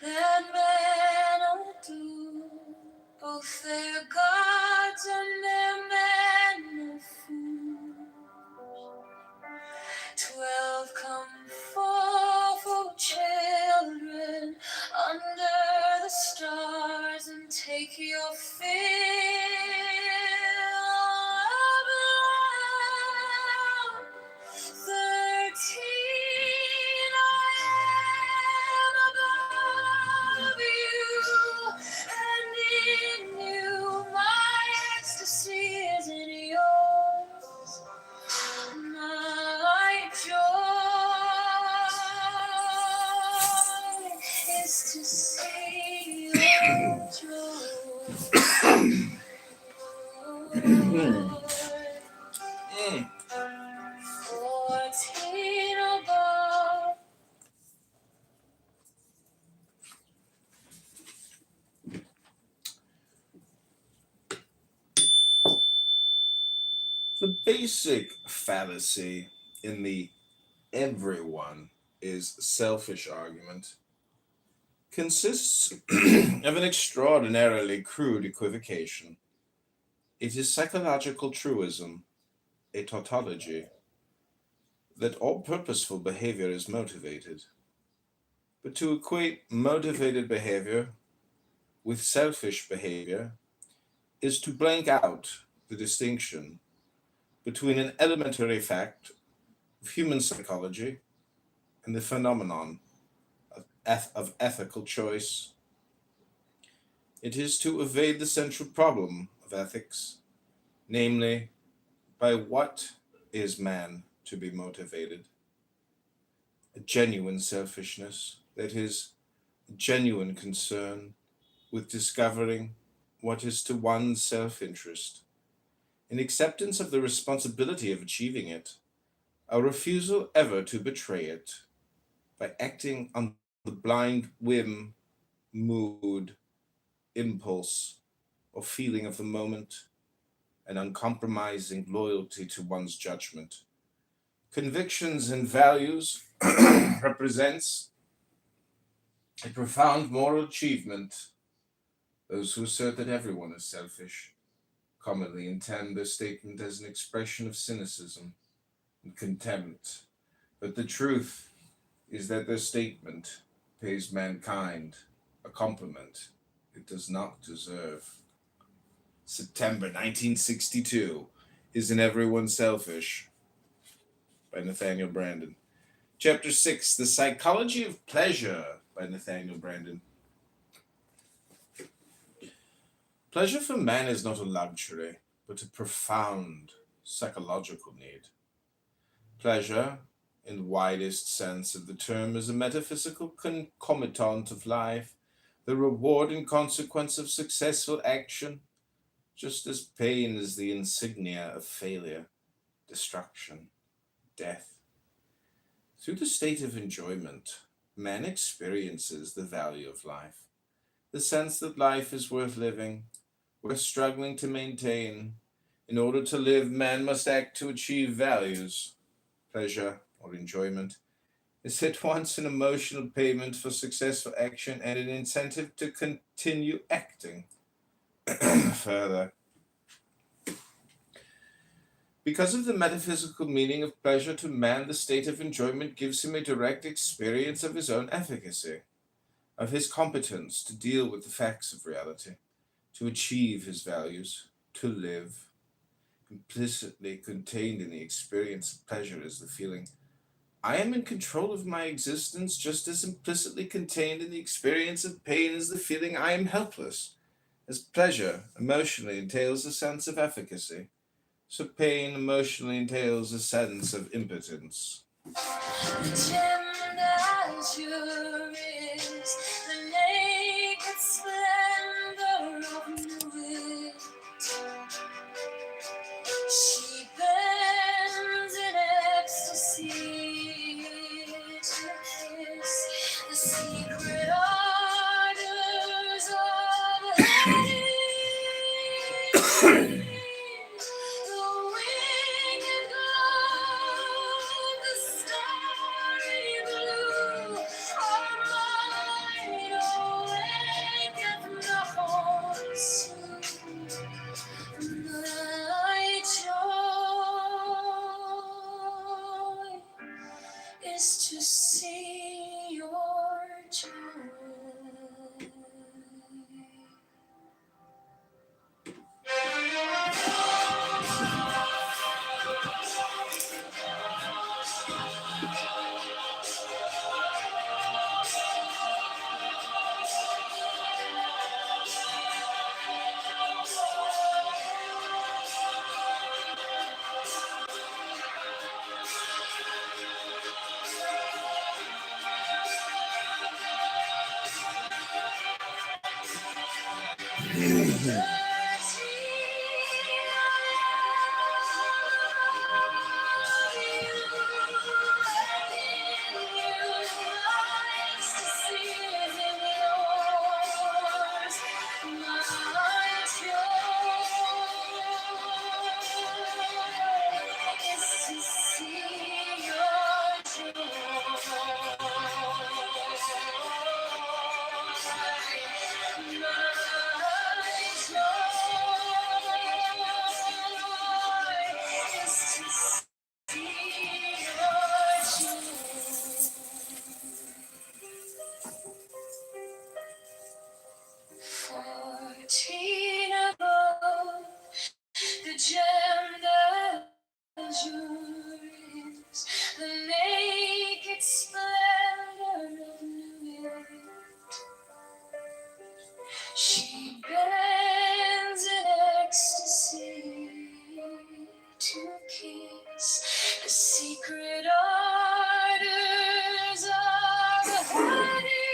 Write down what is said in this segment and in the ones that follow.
that men adore, both their gods and their men of fools. 12 come forth, O children, under the stars, and take your fill of love. 13, I am above you, and in you my ecstasy is in yours. My joy is to see your joy. 14 above. The basic fallacy in the everyone is selfish argument consists of an extraordinarily crude equivocation. It is psychological truism, a tautology, that all purposeful behavior is motivated. But to equate motivated behavior with selfish behavior is to blank out the distinction between an elementary fact of human psychology and the phenomenon of ethical choice. It is to evade the central problem of ethics, namely, by what is man to be motivated? A genuine selfishness, that is, a genuine concern with discovering what is to one's self interest, an acceptance of the responsibility of achieving it, a refusal ever to betray it by acting on the blind whim, mood, impulse, or feeling of the moment, an uncompromising loyalty to one's judgment. Convictions and values represents a profound moral achievement. Those who assert that everyone is selfish commonly intend their statement as an expression of cynicism and contempt, but the truth is that their statement pays mankind a compliment it does not deserve. September 1962. Isn't Everyone Selfish? By Nathaniel Branden. Chapter 6, The Psychology of Pleasure by Nathaniel Branden. Pleasure for man is not a luxury, but a profound psychological need. Pleasure, in the widest sense of the term, is a metaphysical concomitant of life, the reward and consequence of successful action, just as pain is the insignia of failure, destruction, death. Through the state of enjoyment, man experiences the value of life, the sense that life is worth living, worth struggling to maintain. In order to live, man must act to achieve values. Pleasure, or enjoyment, is at once an emotional payment for successful action and an incentive to continue acting. Further, because of the metaphysical meaning of pleasure to man, the state of enjoyment gives him a direct experience of his own efficacy, of his competence to deal with the facts of reality, to achieve his values, to live. Implicitly contained in the experience of pleasure is the feeling, I am in control of my existence, just as implicitly contained in the experience of pain is the feeling I am helpless. As pleasure emotionally entails a sense of efficacy, so pain emotionally entails a sense of impotence. Gemmed azure is the naked splendor of wit. She bends in ecstasy to kiss the secret ardors of Hades. The winged glow, the starry blue are my The gem is the naked splendor of new light. She bends in ecstasy to kiss the secret ardors of the Hades.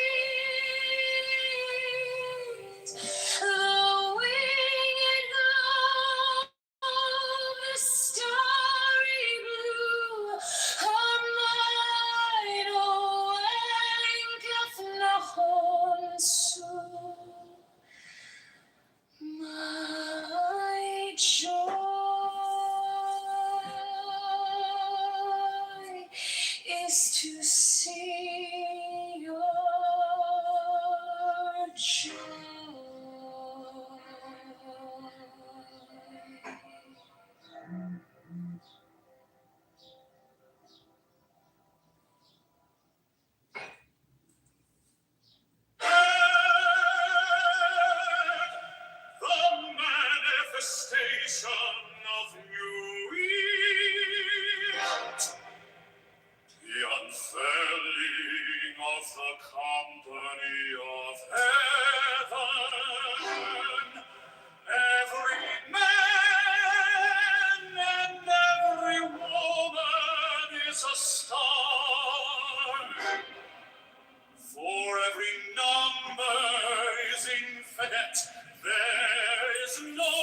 The winged glow, the starry blue, her mind awanketh not soon. My joy is to see your joy. The manifestation of new light, the unfurling of the company of heaven. Every man and every woman is a star. For every number is infinite, there is no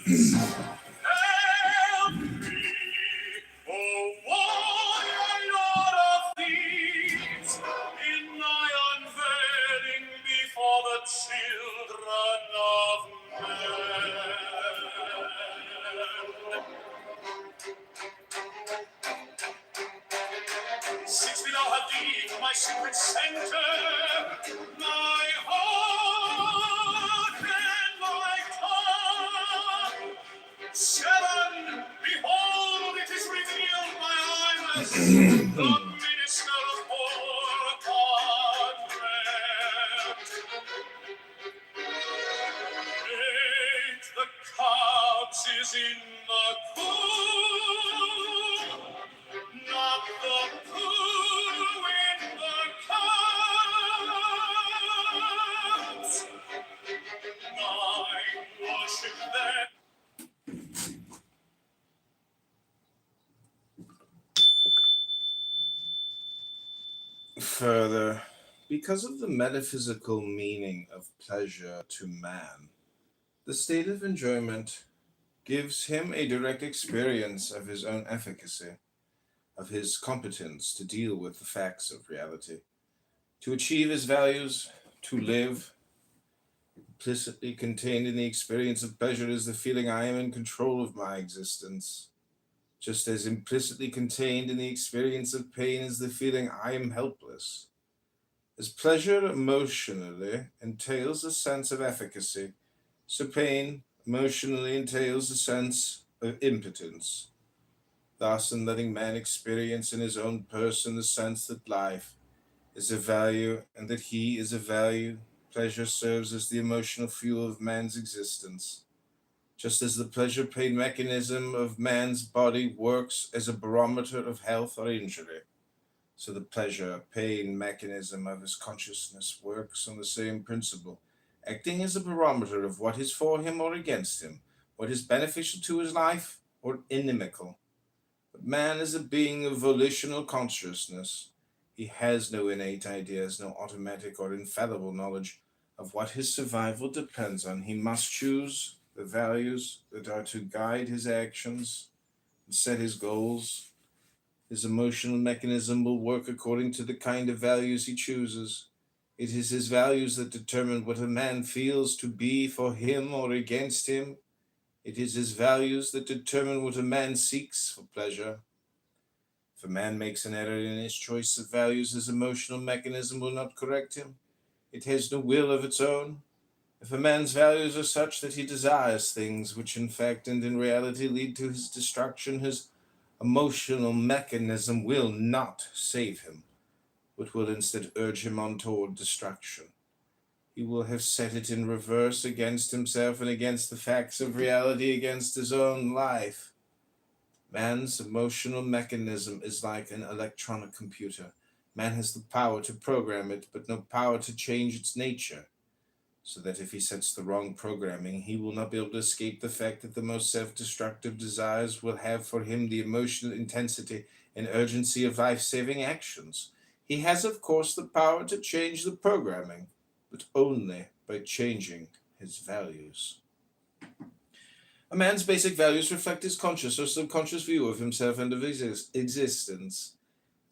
difference. Help me, oh Lord of thieves, in my unveiling before the children of men. Since we now have thee for my secret center, my heart and my tongue. 7, behold, it is revealed, my eyes, the minister of poor content. 8, the couch is in the cool, not the poo in the cups. 9, worship them. Further, because of the metaphysical meaning of pleasure to man, the state of enjoyment gives him a direct experience of his own efficacy, of his competence to deal with the facts of reality, to achieve his values, to live. Implicitly contained in the experience of pleasure is the feeling I am in control of my existence, just as implicitly contained in the experience of pain is the feeling I am helpless. As pleasure emotionally entails a sense of efficacy, so pain emotionally entails a sense of impotence. Thus, in letting man experience in his own person the sense that life is of value and that he is of value, pleasure serves as the emotional fuel of man's existence. Just as the pleasure-pain mechanism of man's body works as a barometer of health or injury, so the pleasure-pain mechanism of his consciousness works on the same principle, acting as a barometer of what is for him or against him, what is beneficial to his life or inimical. But man is a being of volitional consciousness. He has no innate ideas, no automatic or infallible knowledge of what his survival depends on. He must choose the values that are to guide his actions and set his goals. His emotional mechanism will work according to the kind of values he chooses. It is his values that determine what a man feels to be for him or against him. It is his values that determine what a man seeks for pleasure. If a man makes an error in his choice of values, his emotional mechanism will not correct him. It has no will of its own. If a man's values are such that he desires things which in fact and in reality lead to his destruction, his emotional mechanism will not save him, but will instead urge him on toward destruction. He will have set it in reverse against himself and against the facts of reality, against his own life. Man's emotional mechanism is like an electronic computer. Man has the power to program it, but no power to change its nature. So that if he sets the wrong programming, he will not be able to escape the fact that the most self-destructive desires will have for him the emotional intensity and urgency of life-saving actions. He has, of course, the power to change the programming, but only by changing his values. A man's basic values reflect his conscious or subconscious view of himself and of his existence.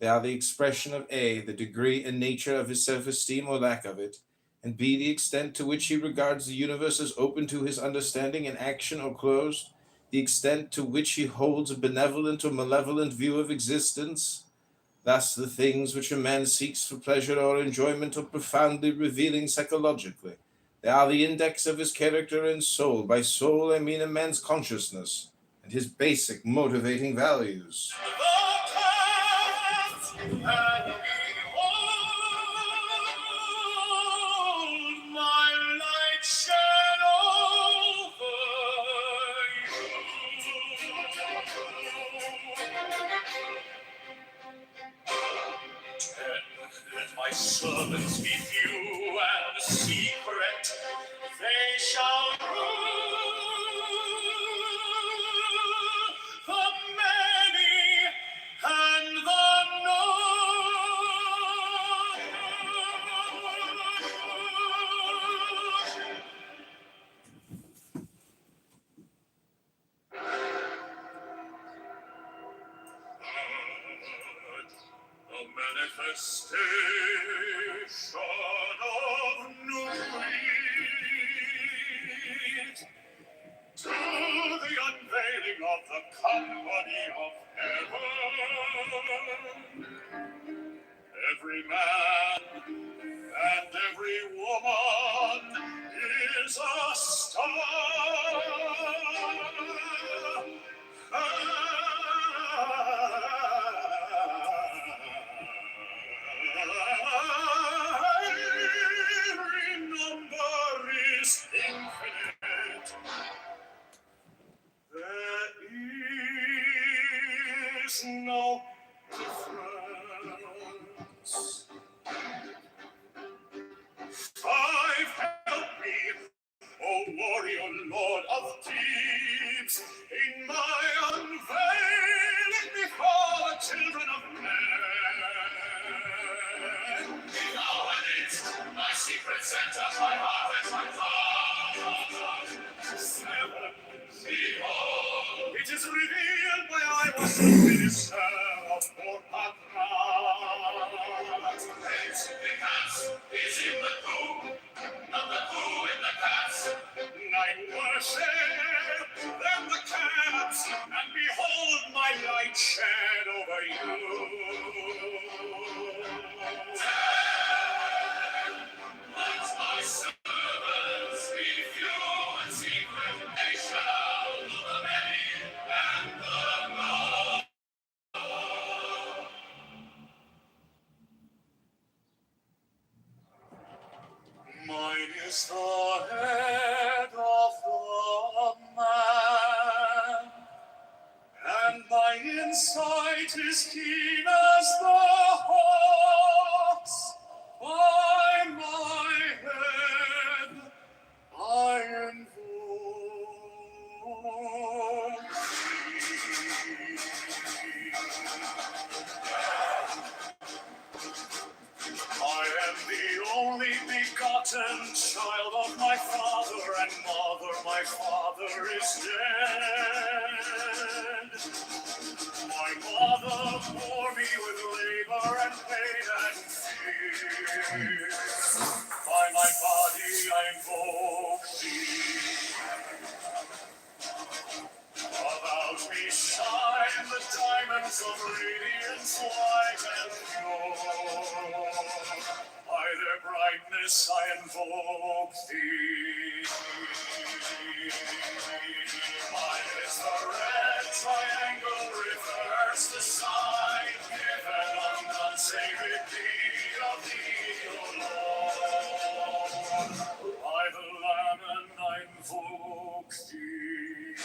They are the expression of A, the degree and nature of his self-esteem or lack of it, and B, the extent to which he regards the universe as open to his understanding and action or closed, the extent to which he holds a benevolent or malevolent view of existence. Thus, the things which a man seeks for pleasure or enjoyment are profoundly revealing psychologically. They are the index of his character and soul. By soul, I mean a man's consciousness and his basic motivating values. And behold, my light shed over you. Let my servants be few and secret. They shall rule the many and the a manifestation of new light to the unveiling of the company of heaven. Every man and every woman is a star. Every number is infinite. There is no difference. Five, help me, O warrior lord of deeds, in my unveiling before the children of men. Now and it's my secret center, my heart and my thought. Seven, behold, it is revealed by I was the minister of Borpatrat. Eight, the cats is in the coop, not the poo in the cats. Nine, worship, then the cats, and behold my light shed over you. Let my servants be few and secret, they shall know the many and the God. Mine is the head of the man, and my insight is keen as the hawk's. By my head I invoke thee. begotten child of my father and mother, my father is dead. My mother bore me with labor and pain and fear. By my body I invoke thee. About me shine the diamonds of radiance white and pure. By their brightness I invoke thee. Mine is the red triangle, reverse the sign, given on none save it be of thee, O Lord. By the Lamb and I invoke thee.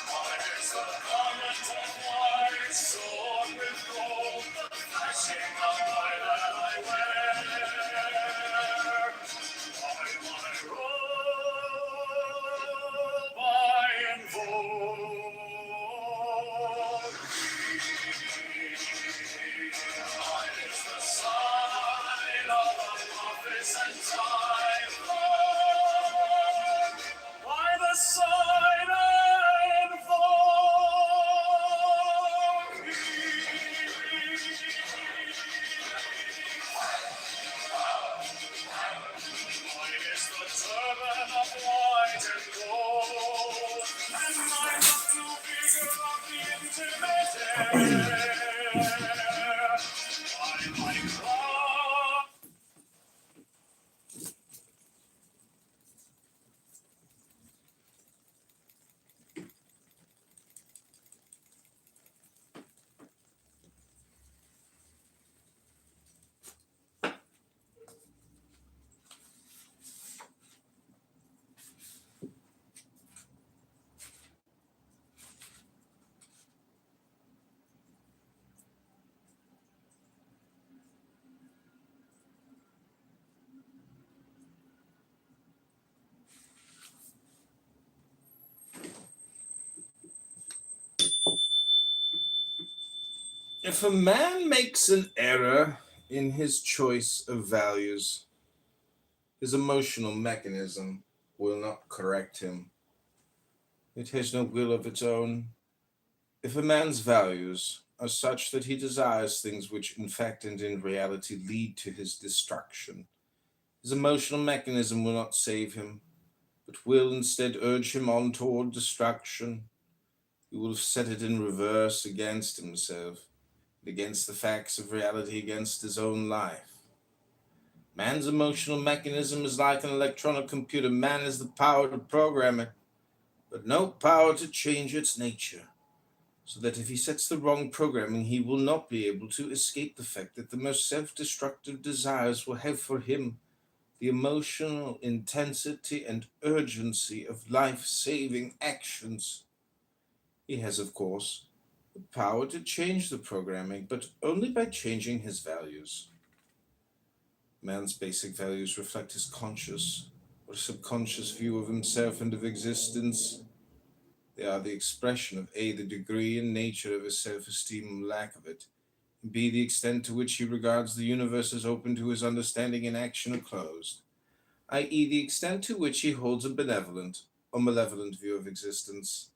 Mine is the garment of white, sword with gold, the flashing of light that I wear. By my robe I invoke thee. Mine is the sign of the prophets and time, Lord. By the sign I invoke thee. Mine is the turban of white and gold, and mine the blue figure of the intimate air. By my cross. If a man makes an error in his choice of values, his emotional mechanism will not correct him. It has no will of its own. If a man's values are such that he desires things which in fact and in reality lead to his destruction, his emotional mechanism will not save him, but will instead urge him on toward destruction. He will set it in reverse against himself, against the facts of reality, against his own life. Man's emotional mechanism is like an electronic computer. Man has the power to program it, but no power to change its nature. So that if he sets the wrong programming, he will not be able to escape the fact that the most self-destructive desires will have for him the emotional intensity and urgency of life-saving actions. He has, of course, the power to change the programming, but only by changing his values. Man's basic values reflect his conscious or subconscious view of himself and of existence. They are the expression of A, the degree and nature of his self-esteem or lack of it, and B, the extent to which he regards the universe as open to his understanding and action or closed, i.e., the extent to which he holds a benevolent or malevolent view of existence.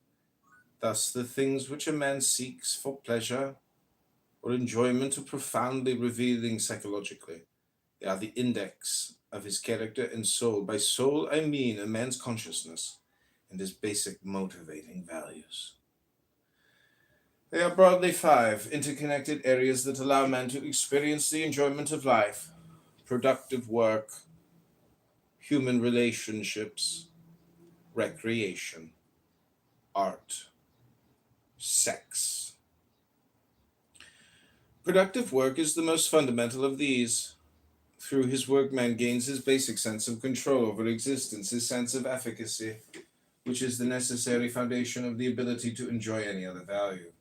Thus, the things which a man seeks for pleasure or enjoyment are profoundly revealing psychologically. They are the index of his character and soul. By soul, I mean a man's consciousness and his basic motivating values. They are broadly 5 interconnected areas that allow man to experience the enjoyment of life: productive work, human relationships, recreation, art, sex. Productive work is the most fundamental of these. Through his work, man gains his basic sense of control over existence, his sense of efficacy, which is the necessary foundation of the ability to enjoy any other value.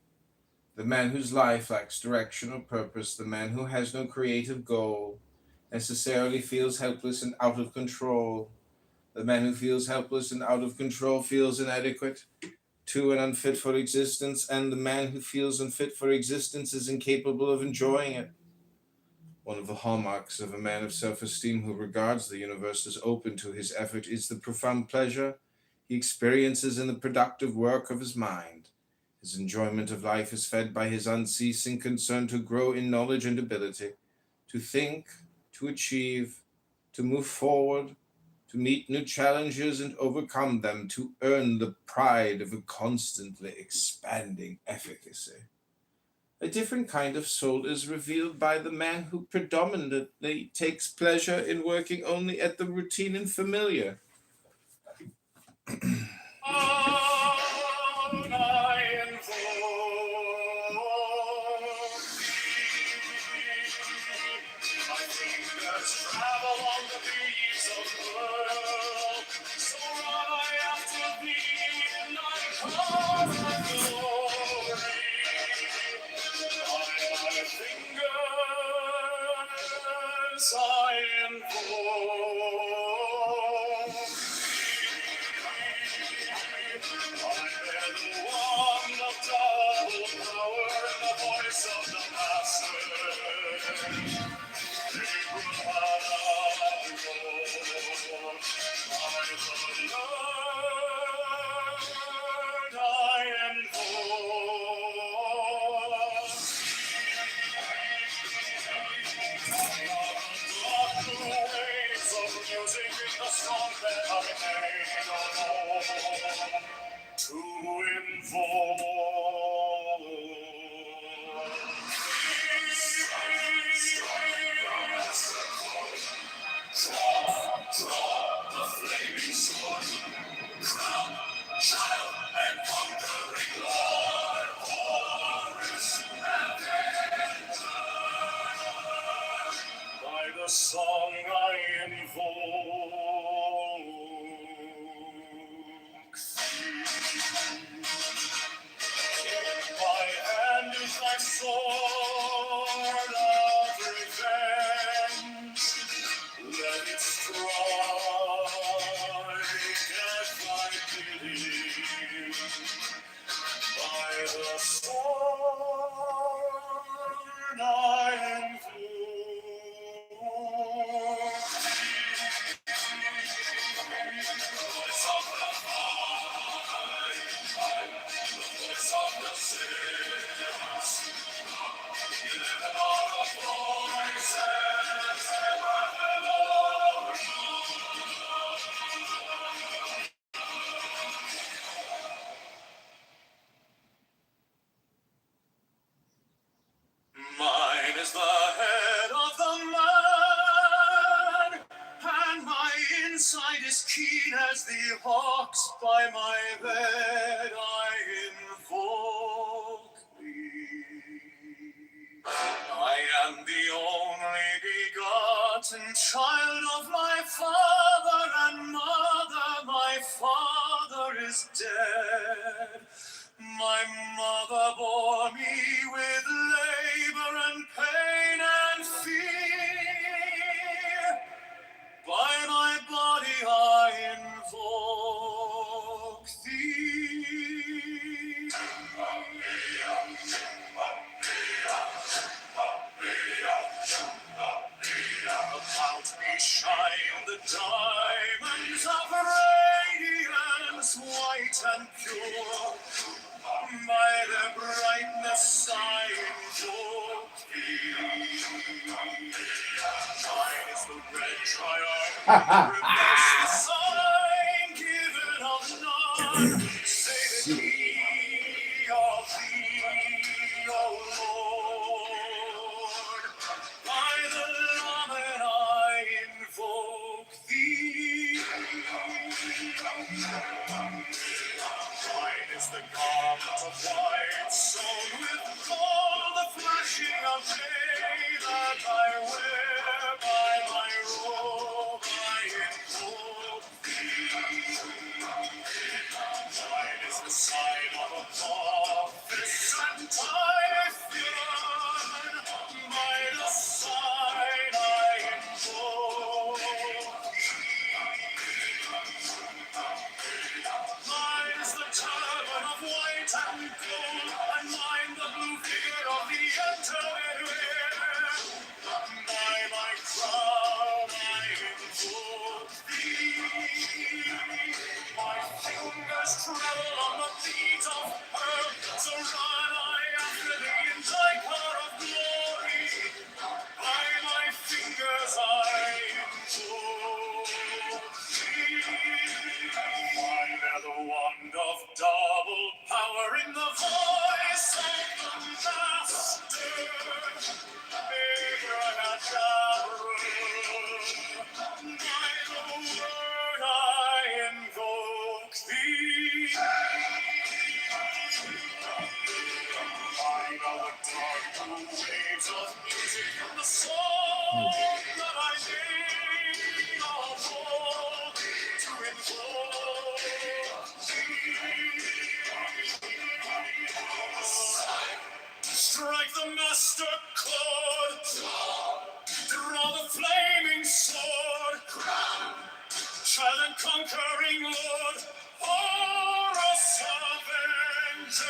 The man whose life lacks direction or purpose, the man who has no creative goal, necessarily feels helpless and out of control. The man who feels helpless and out of control feels inadequate to and unfit for existence, and the man who feels unfit for existence is incapable of enjoying it. One of the hallmarks of a man of self-esteem who regards the universe as open to his effort is the profound pleasure he experiences in the productive work of his mind. His enjoyment of life is fed by his unceasing concern to grow in knowledge and ability, to think, to achieve, to move forward, to meet new challenges and overcome them, to earn the pride of a constantly expanding efficacy. A different kind of soul is revealed by the man who predominantly takes pleasure in working only at the routine and familiar. Travel on the breeze of the world, so run I after thee in thy cause of glory. By thy fingers I invoke thee. I bear the wand of double power, the voice of the Master. To by the song I invoke my hand is thy sword of revenge. Let it strike at thy bidding. By the sword I invoke voice of the voice of the saints. You live in all the voices ever below. Mine is the head of the man, and my inside is keen as the hawk's. By my bed I invoke thee. I am the only begotten child of my father and mother. My father is dead. My mother bore me with labor and pain and fear. By my body I invoke thee. About me shine the diamonds of radiance, white and pure. By their brightness I invoke thee. Mine is the red triumph, reverse the sign given of none. Say the key of thee, O Lord. By the Laman I invoke thee. Mine is the garment of white, sewn with gold, the flashing of day that I wear. By my robe I invoke thee. Mine is the sign of a prophet and Typhon. By the sign I invoke mine is the turban of white and gold, and mine the blue figure of the intermediate. By Waves of music from the soul that I need are full to invoke thee. Strike the master chord, draw the flaming sword, child and conquering lord, for us avengers.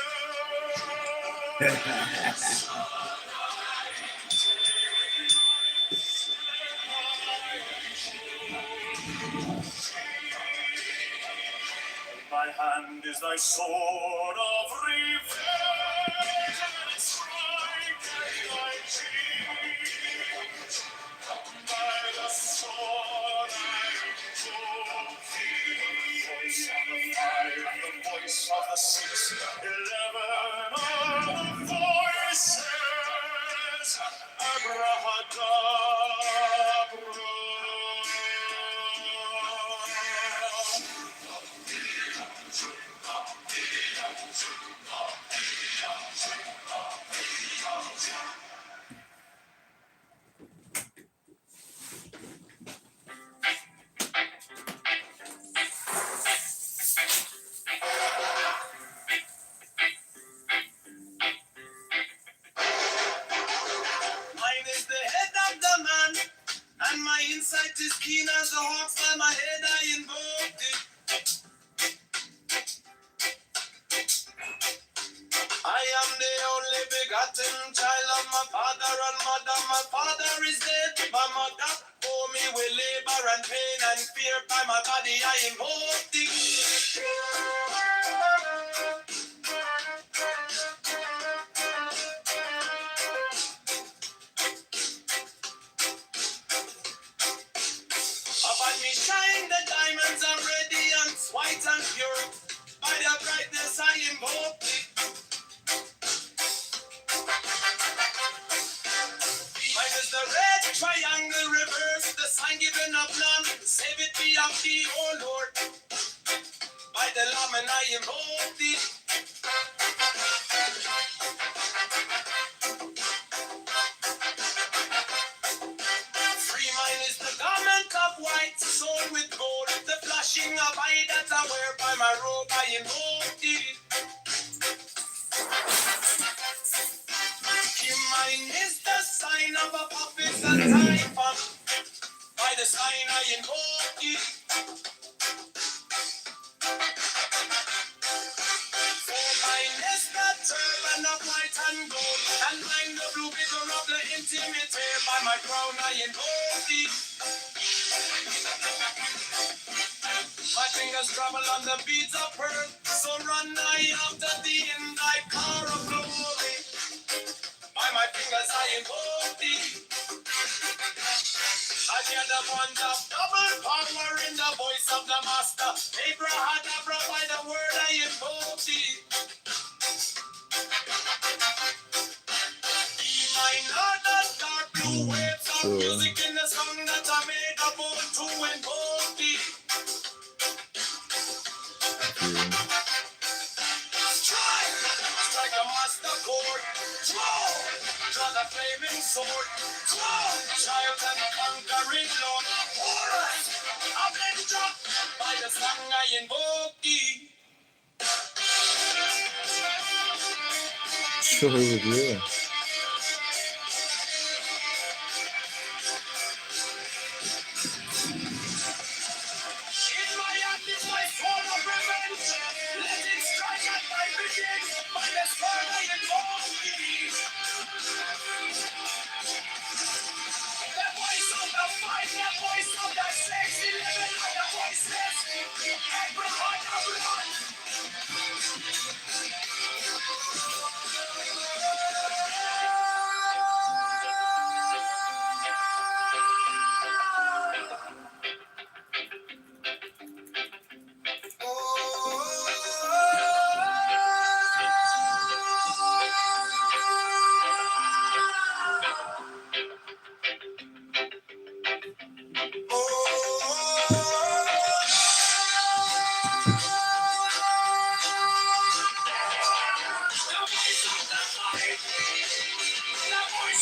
My hand is thy sword of revenge, and strike at thy cheek. By the sword I invoke thee. The voice of the 611 are the voices. Abrahadabra. Mine is the head of the man, and my insight is keen as the hawks. By my head I invoked it. I am the only begotten child of my father and mother. My father is dead. My mother bore me with labor and pain and fear. By my body I invoke thee. Upon me shine the diamonds are radiant, white and pure. By their brightness I invoke thee. Mine is the red triangle reverse, the sign given of none. Save it be of thee, O Lord. By the Lamb and I invoke thee. Free mine is the garment of white, sewn with gold. The flashing of eye that I wear by my robe I invoke thee. Mine is the sign of a prophet and typhon. By the sign I invoke thee. For mine is the turban of white and gold, and mine the blue bitter of the intimate hair. By my crown I invoke thee. My fingers travel on the beads of pearl, so run I after thee in thy car of glory. By my fingers I invoke thee. I hear the ones of double power in the voice of the master. Abrahadabra, by the word I invoke thee. Be mine are the dark blue waves of music in the song that I made about to invoke thee. Strike a master chord, draw the flaming sword, child and conquering lord, alright, avenger, by the song I invoke thee. Sure with you. In my hand is my sword of revenge, let it strike at my beginning, by the sword I invoke thee. The voice of the fight, the voice of the 611 are the voices. Abraham,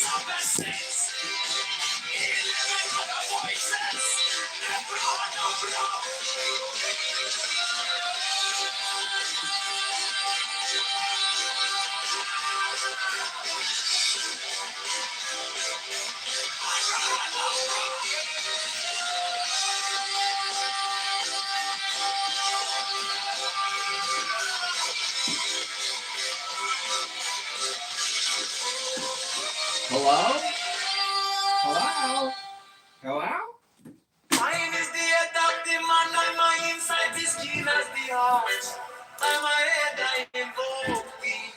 of the six, 11 other voices, never on the block. Hello? Hello? Hello? Mine is the head of the man, and my inside is keen as the heart. And my head I invoke thee.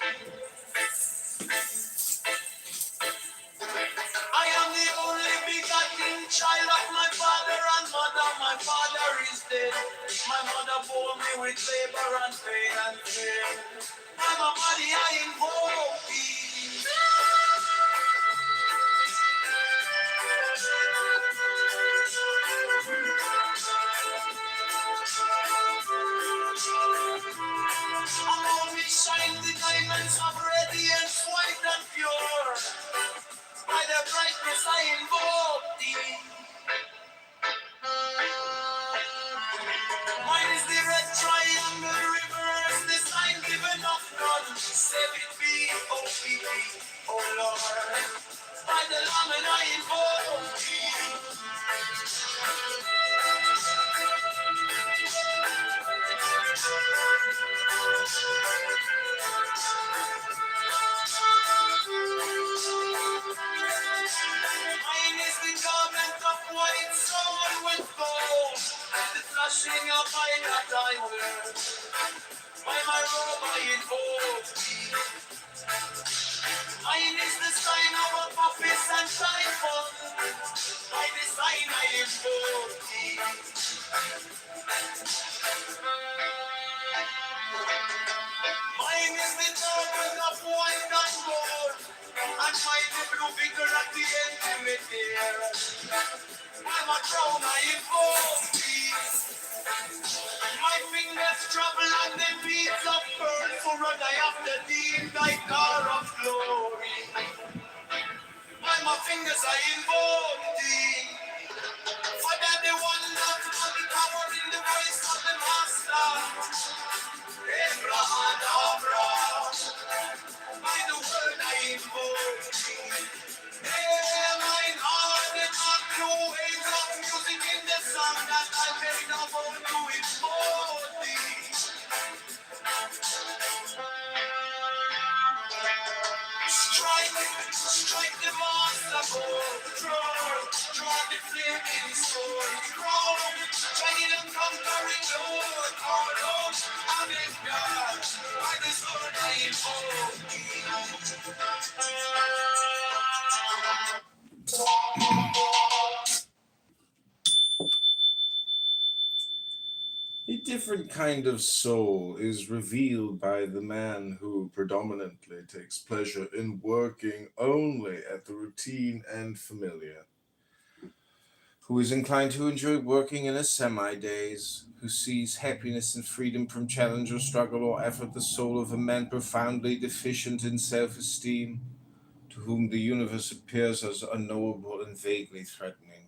I am the only begotten child of my father and mother. My father is dead. My mother bore me with labor and pain and fear. And my body I invoke thee. Among me shine the diamonds of radiance, white and pure. By the brightness I invoke thee. Mine is the red triangle reverse, the sign given of none. Save it be, oh be, oh Lord. By the Lamb and I invoke thee. Mine is the garment of white soul with gold, the flashing of light that I wear. By my robe I invoke thee. Mine is the sign of a office and title. By the sign I invoke thee. Mine is the token of white and gold, and mine the blue vicar at the ultimate year. By my crown I invoke thee. My fingers travel on the beats of pearl, for run I after thee in thy car of glory. By my fingers I invoke thee. For that the one that has the power in the voice of the master. Abraham, by the word I invoke thee. Hey, mine heart, the dark blue waves of music in the song that I made about to invoke thee. Strike the master ball, draw the flaming sword, crown, shining and conquering Lord, our Lord, Amen, God, by the sword I invoke thee. A different kind of soul is revealed by the man who predominantly takes pleasure in working only at the routine and familiar, who is inclined to enjoy working in a semi-days, who sees happiness and freedom from challenge or struggle or effort, the soul of a man profoundly deficient in self-esteem, to whom the universe appears as unknowable and vaguely threatening,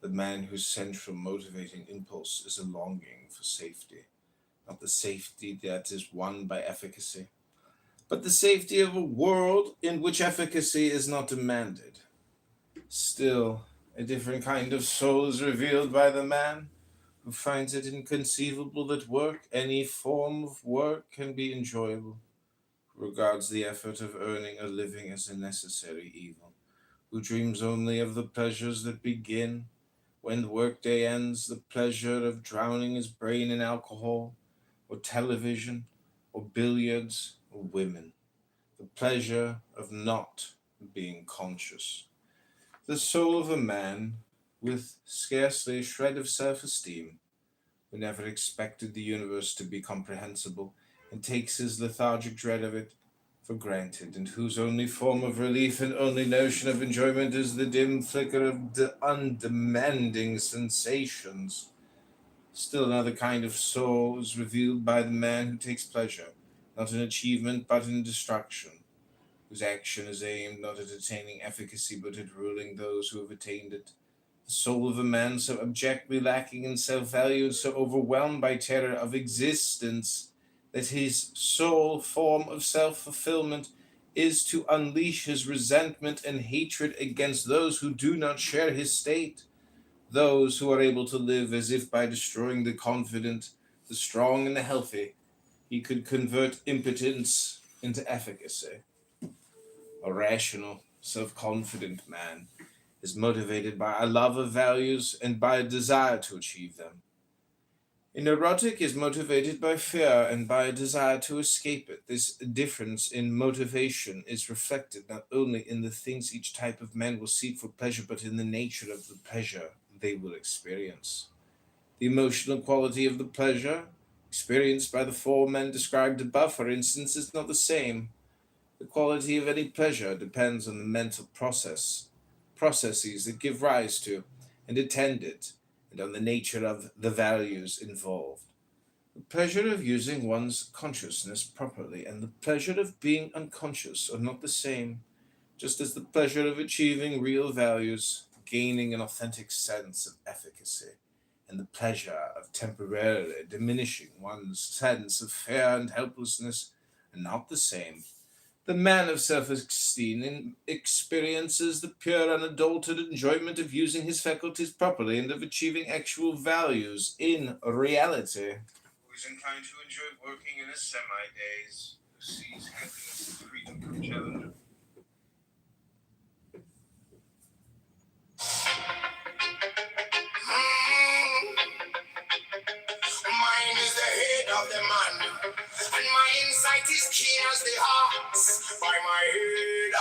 the man whose central motivating impulse is a longing for safety, not the safety that is won by efficacy, but the safety of a world in which efficacy is not demanded. Still, a different kind of soul is revealed by the man who finds it inconceivable that work, any form of work, can be enjoyable, who regards the effort of earning a living as a necessary evil, who dreams only of the pleasures that begin when the workday ends, the pleasure of drowning his brain in alcohol, or television, or billiards, or women, the pleasure of not being conscious. The soul of a man with scarcely a shred of self-esteem, who never expected the universe to be comprehensible, and takes his lethargic dread of it for granted, and whose only form of relief and only notion of enjoyment is the dim flicker of undemanding sensations. Still another kind of soul is revealed by the man who takes pleasure, not in achievement, but in destruction, whose action is aimed not at attaining efficacy but at ruling those who have attained it. The soul of a man so abjectly lacking in self-value and so overwhelmed by terror of existence that his sole form of self-fulfillment is to unleash his resentment and hatred against those who do not share his state, those who are able to live as if by destroying the confident, the strong, and the healthy, he could convert impotence into efficacy. A rational, self-confident man is motivated by a love of values and by a desire to achieve them. A neurotic is motivated by fear and by a desire to escape it. This difference in motivation is reflected not only in the things each type of man will seek for pleasure, but in the nature of the pleasure they will experience. The emotional quality of the pleasure experienced by the four men described above, for instance, is not the same. The quality of any pleasure depends on the mental processes that give rise to and attend it, and on the nature of the values involved. The pleasure of using one's consciousness properly and the pleasure of being unconscious are not the same, just as the pleasure of achieving real values, gaining an authentic sense of efficacy, and the pleasure of temporarily diminishing one's sense of fear and helplessness are not the same. The man of self-esteem experiences the pure, unadulterated enjoyment of using his faculties properly and of achieving actual values in reality. Who is inclined to enjoy working in his semi-days, who sees happiness and freedom from challenge. Mine is the head of the man, and my insight is keen as the ox. By my head I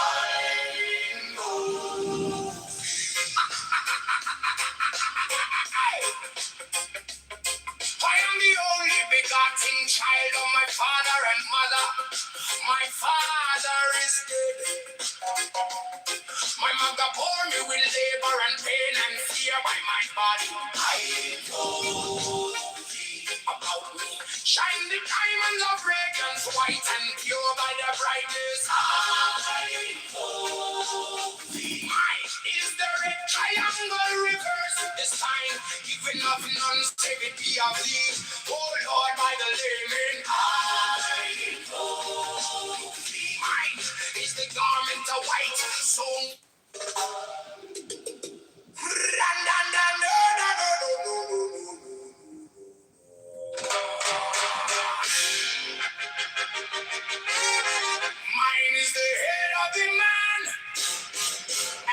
know. I am the only begotten child of my father and mother. My father is dead. My mother bore me with labor and pain and fear by my body. I know about me. Shine the diamonds of radiance, white and pure by the brightness. I know mine is the red triangle reverse this time, giving up none save it be of thee. Oh Lord, by the layman, I know mine is the garment of white, so mine is the head of the man,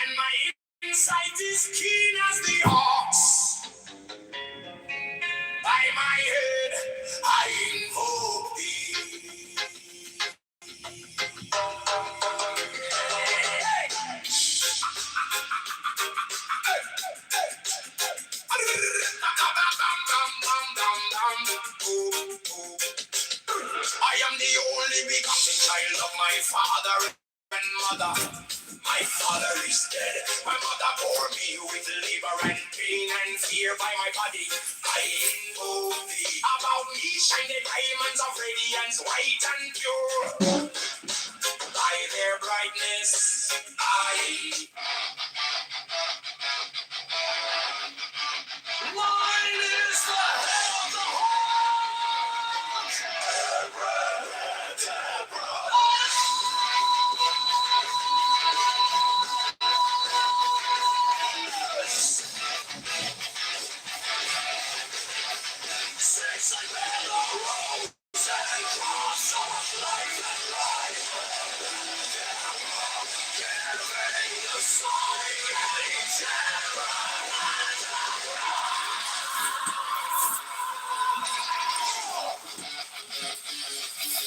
and my insight is keen as the ox. By my head, I invoke thee. I am the only begotten child of my father and mother. My father is dead. My mother bore me with labor and pain and fear by my body. I know thee. About me shine the diamonds of radiance, white and pure. By their brightness, mine is the head of the hawk. Six and yellow rose and cross of life and life. Giving the sign and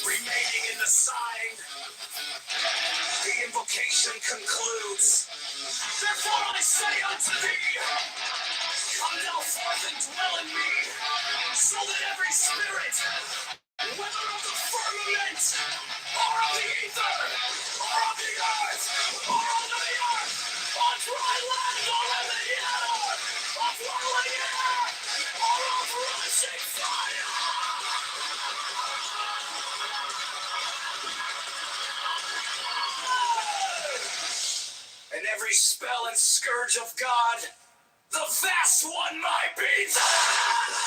remaining in the sign, the invocation concludes. Therefore I say unto thee, come thou forth and dwell in me, so that every spirit, whether of the firmament, or of the ether, or of the earth, or under the earth, on dry land, or in the air, of whirling air, or of rushing fire, every spell and scourge of God, the vast one might be thine.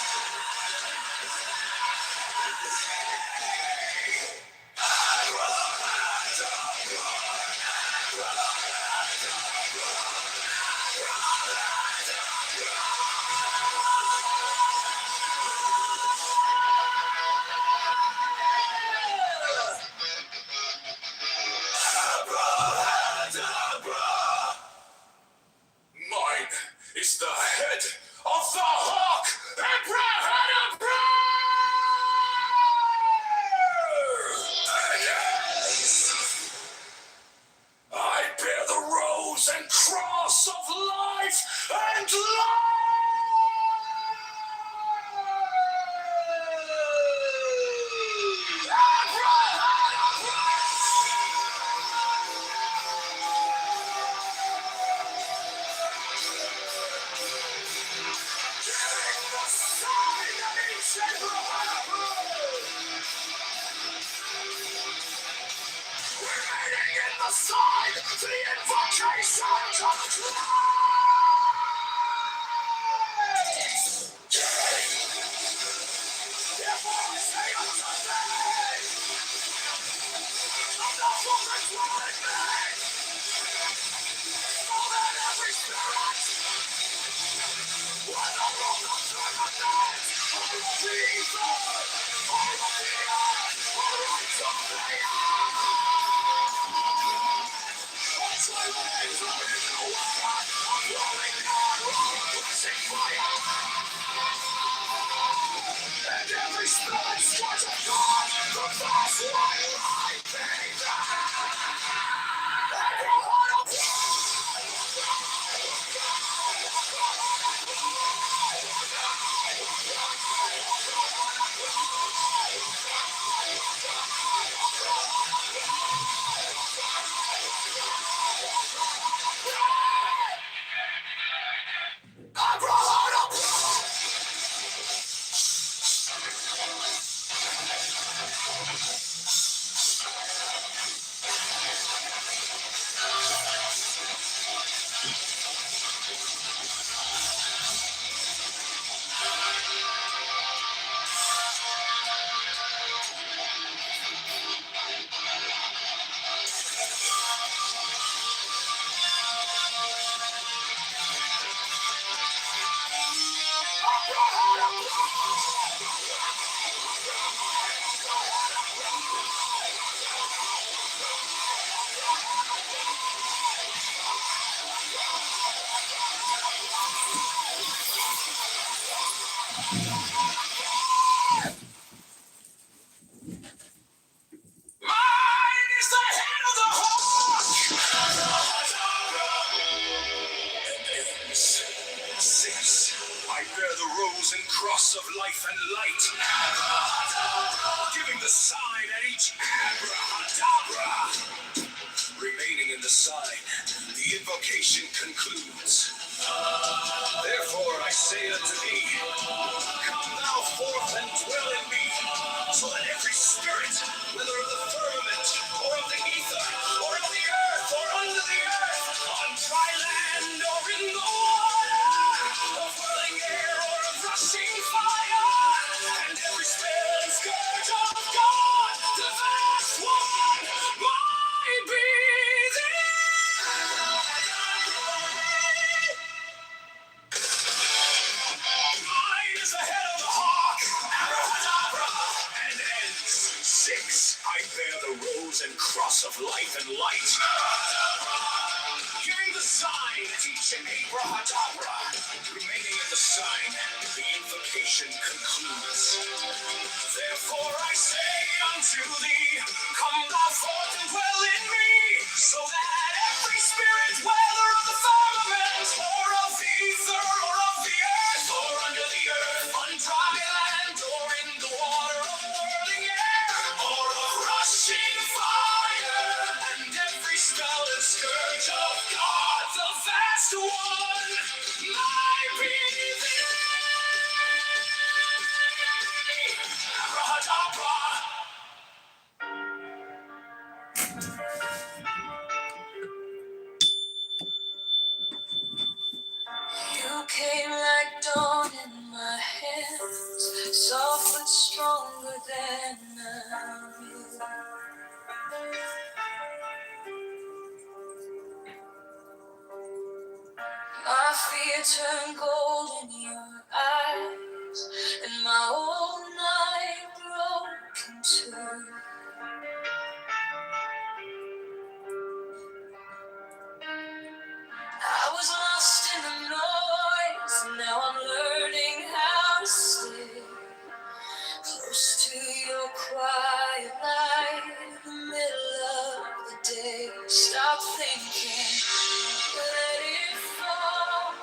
Mine is the head of the hawk, Abrahadabra! I bear the rose and cross of life and remaining in the sign, the invocation of Christ! Therefore I say unto thee, of the fullness dwelling me, so that every spirit, whether from the firmament, or of the ether, or of the earth, or unto the and every spirit scourge of God, the vast one light be Mine is the head of the hawk! Six, I bear the rose and cross of life and light, giving the sign at each abrahadabra. Remaining in the sign, the invocation concludes. Therefore I say unto thee, come thou forth and dwell in me, so that every spirit, whether of the firmament, or of the ether, or of the earth, or under the earth, on dry land, or in the water, of whirling air, or of rushing fire, and every spell and scourge of God, the vast one, might be mine is the head of the hawk, abrahadabra, and ends. Six, I bear the rose and cross of life and light, giving the sign at each abrahadabra. Remaining in the sign, the invocation concludes. Therefore I say unto thee, come thou forth and dwell in me, so that every spirit, whether of the firmament, or of the ether, or of the earth, or under the earth, on dry land, or in the water, of whirling air, or of rushing fire, and every spell and scourge of God, the vast one, might be thee. Abrahadabra. came like dawn in my hands, soft but stronger than I knew. My fear turned gold in your eyes, and my old night broke in two. I was lost in the noise, now I'm learning how to stay close to your quiet light in the middle of the day. Stop thinking, let it fall.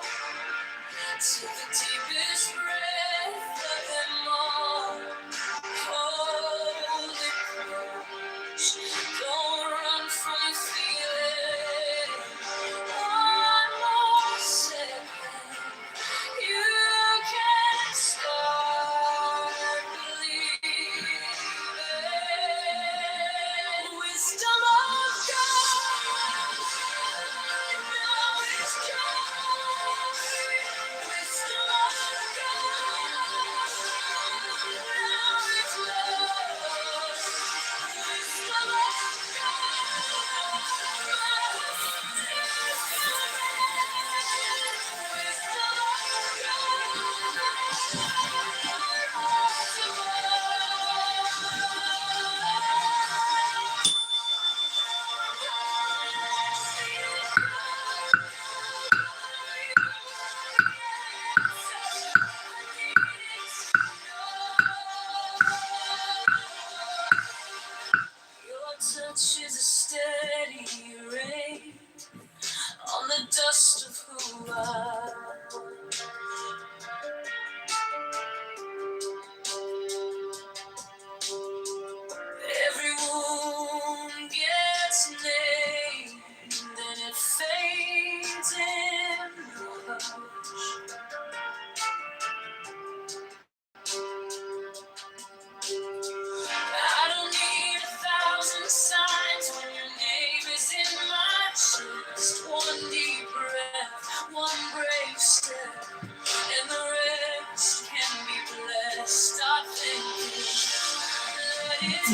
Take the deepest breath of them all. Hold it close. Don't run from the feeling. One more second. You can start believing. Wisdom of God. Now is joy. Wisdom of God. Now is love. Wisdom of Your touch is a steady rain on the dust of who I was. Every wound gets named and it fades in the hush. I don't need 1,000 signs when your name is in my chest. One deep breath, one brave step, and the rest can be blessed. Stop thinking, let it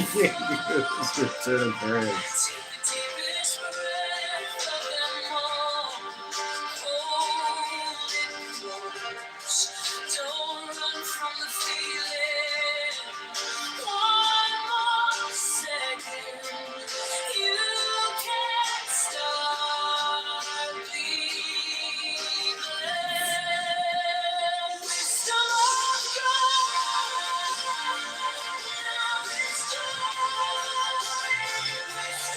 It's Return of Birds. take the deepest breath of them all. Hold it close. Don't run from the feeling. One more second. You can start believing. Wisdom of God. Now is joy.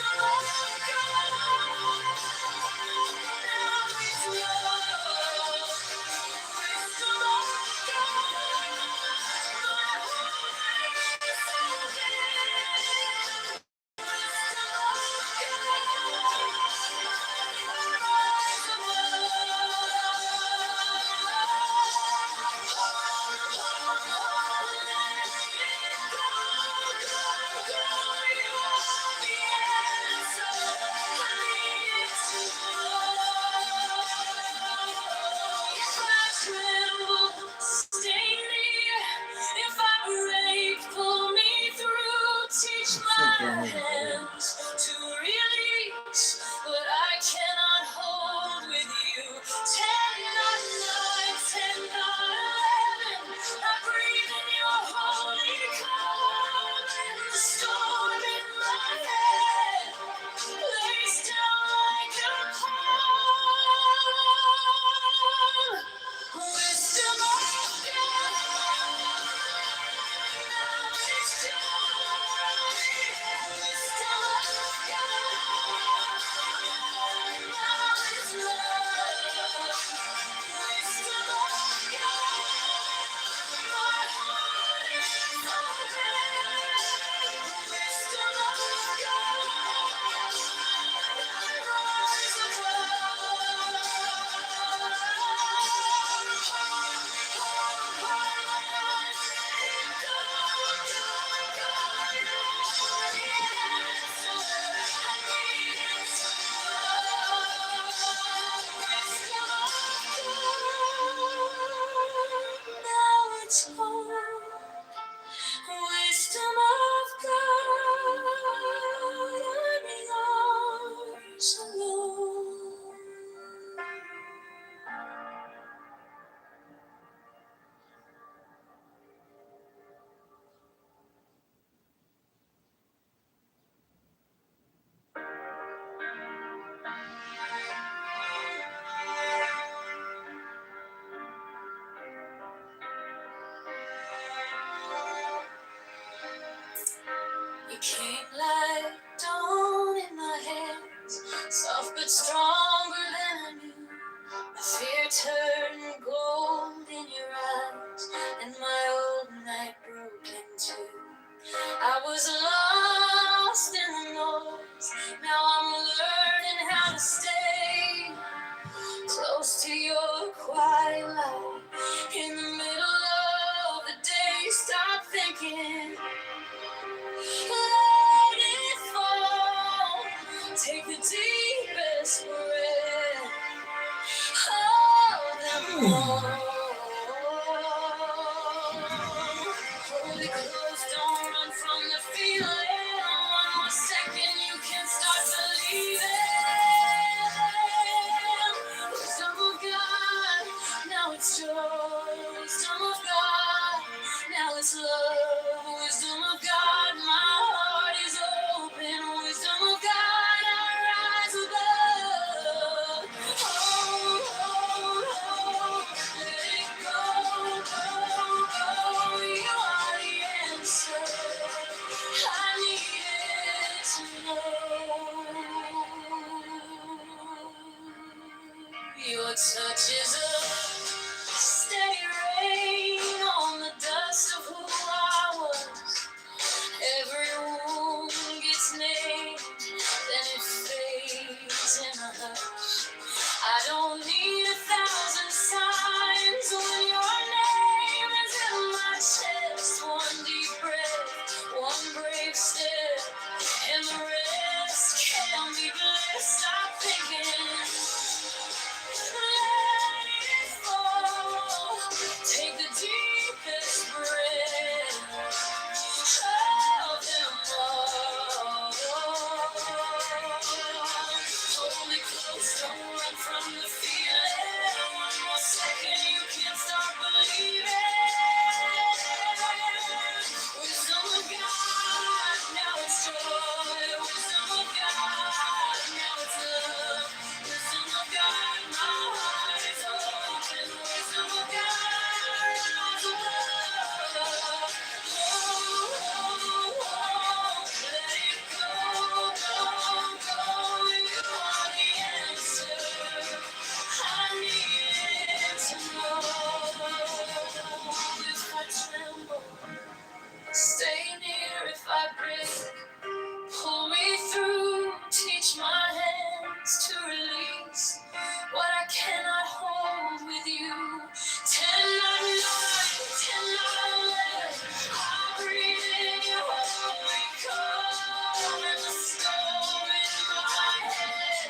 hair turned gold in your eyes, and my old night broke in two. I was lost in the noise. Now I'm learning how to stay close to your quiet light. In the middle of the day, stop thinking. Let it fall. Take the deepest breath. Hold them all. Hold it close, don't run from the feeling. One more second, you can start believing. Wisdom of God, now it's joy. Wisdom of God, now it's love. Wisdom of God, my heart is open. Wisdom of God, I rise above. Hold, hold, hold, let it go, go, go. You are the answer I needed to know. Your touch is a steady rain on the dust of who I was. Every wound gets named, then it fades in a hush. I don't need 1,000 signs when your name is in my chest. One deep breath, one brave step, and the rest can be blessed. Stop thinking. Let it fall. Take the deepest breath. Hold them all. Hold it close, don't run from the feeling. One more second, you can start believing. Wisdom of God, now it's joy. Wisdom of God, now it's love. Wisdom of God, my heart is open. Wisdom of God, rise above. Oh, oh, oh, let it go, go, go. You are the answer I needed to know. If I tremble, stay near. If I break, pull me through. Teach my hands to release what I cannot hold with you. Tend not night, tend not let. I breathe in your holy calm, and the storm in my head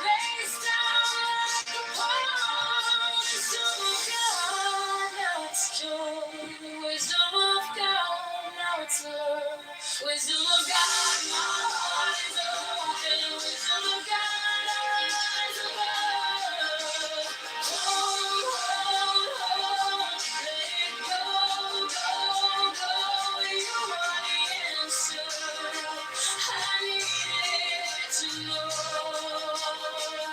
lays down like a palm. Wisdom of God, now it's joy. Wisdom of God, now it's love. Wisdom of God, my heart is open. Wisdom of God, I rise above. Oh, oh, oh, let it go, go, go. You are the answer I needed to know.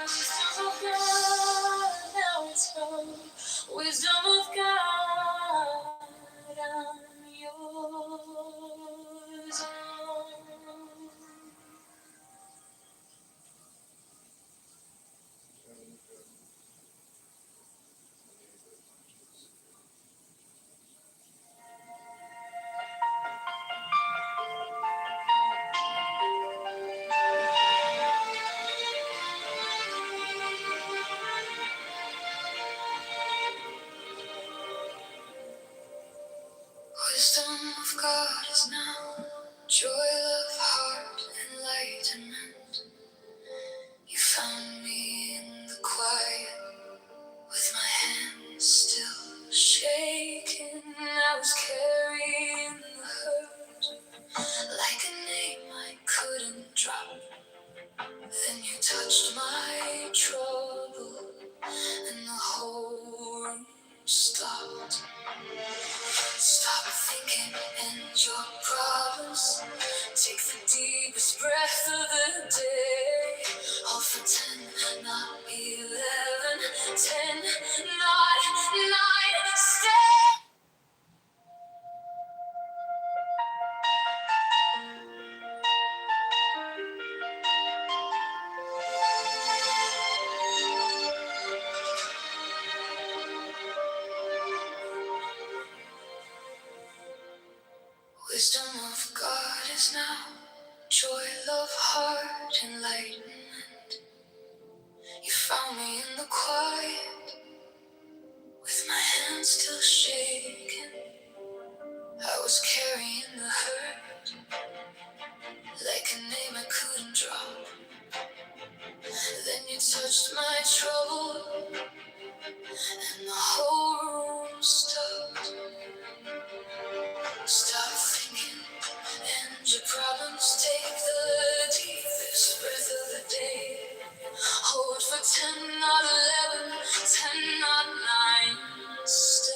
Wisdom of God, now it's home. Wisdom of God, I'm yours. Wisdom of God is now joy of heart, enlightenment. You found me in the quiet, with my hands still shaking. I was carrying the hurt like a name I couldn't drop. Then you touched my trouble, and the whole room stopped. Stop thinking and your problems. Take the deepest breath of the day. All for 10, not 11. 10, not 9. Stay. enlightenment. You found me in the quiet, with my hands still shaking. I was carrying the hurt, like a name I couldn't drop. Then you touched my trouble, and the whole room stopped. Stop thinking, and your problems take the deepest breath of the day. Hold for 10, not 11, 10, not 9, stay.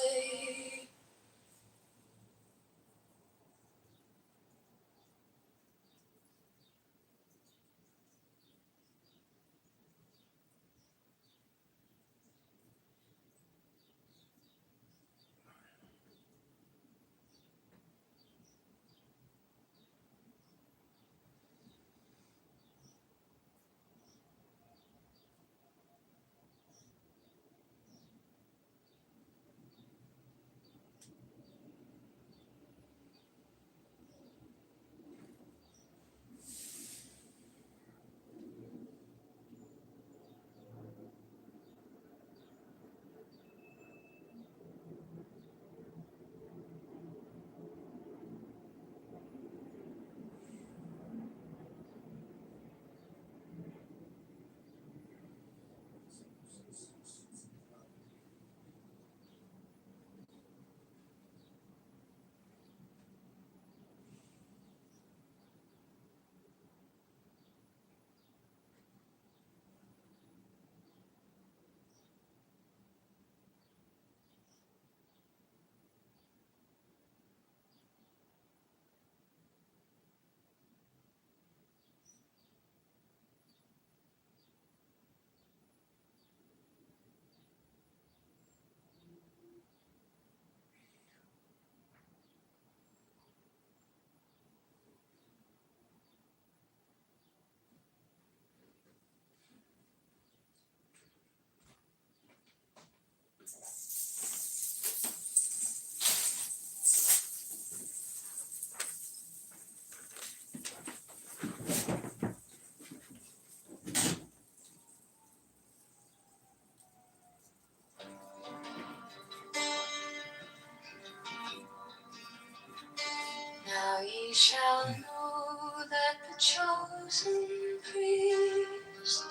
Now ye shall know that the chosen priest,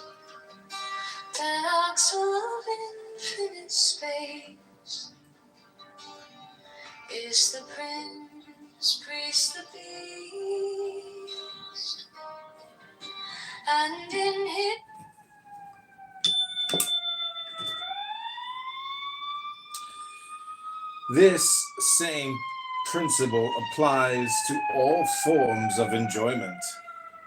that oxen of infinite space, is the prince, priest, the beast, and in his This same principle applies to all forms of enjoyment.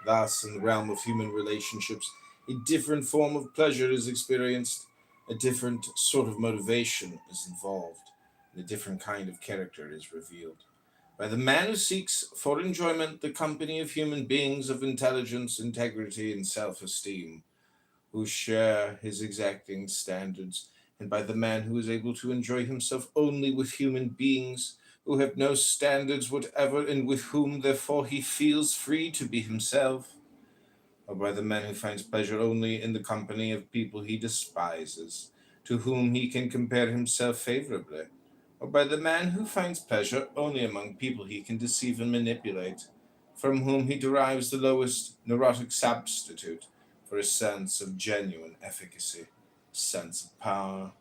Thus, in the realm of human relationships, a different form of pleasure is experienced, a different sort of motivation is involved, and a different kind of character is revealed. By the man who seeks for enjoyment the company of human beings of intelligence, integrity, and self esteem, who share his exacting standards, and by the man who is able to enjoy himself only with human beings who have no standards whatever, and with whom, therefore, he feels free to be himself, or by the man who finds pleasure only in the company of people he despises, to whom he can compare himself favorably, or by the man who finds pleasure only among people he can deceive and manipulate, from whom he derives the lowest neurotic substitute for a sense of genuine efficacy, sense of power.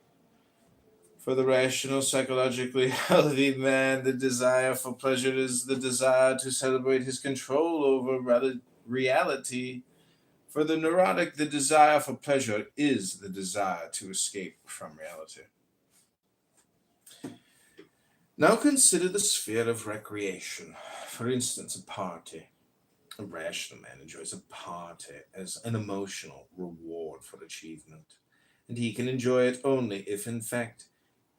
For the rational, psychologically healthy man, the desire for pleasure is the desire to celebrate his control over reality. For the neurotic, the desire for pleasure is the desire to escape from reality. Now consider the sphere of recreation. For instance, a party. A rational man enjoys a party as an emotional reward for achievement, and he can enjoy it only if, in fact,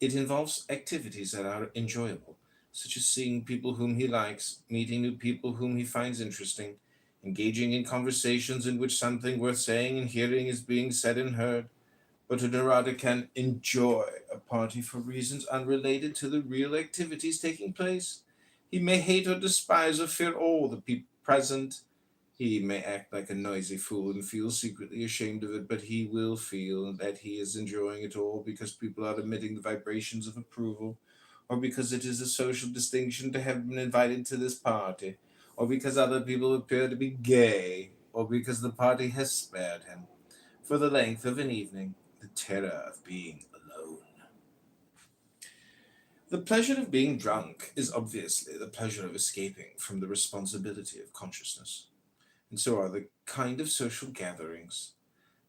it involves activities that are enjoyable, such as seeing people whom he likes, meeting new people whom he finds interesting, engaging in conversations in which something worth saying and hearing is being said and heard. But a neurotic can enjoy a party for reasons unrelated to the real activities taking place. He may hate or despise or fear all the people present, He may act like a noisy fool and feel secretly ashamed of it, but he will feel that he is enjoying it all because people are emitting the vibrations of approval, or because it is a social distinction to have been invited to this party, or because other people appear to be gay, or because the party has spared him, for the length of an evening, the terror of being alone. The pleasure of being drunk is obviously the pleasure of escaping from the responsibility of consciousness. And so are the kind of social gatherings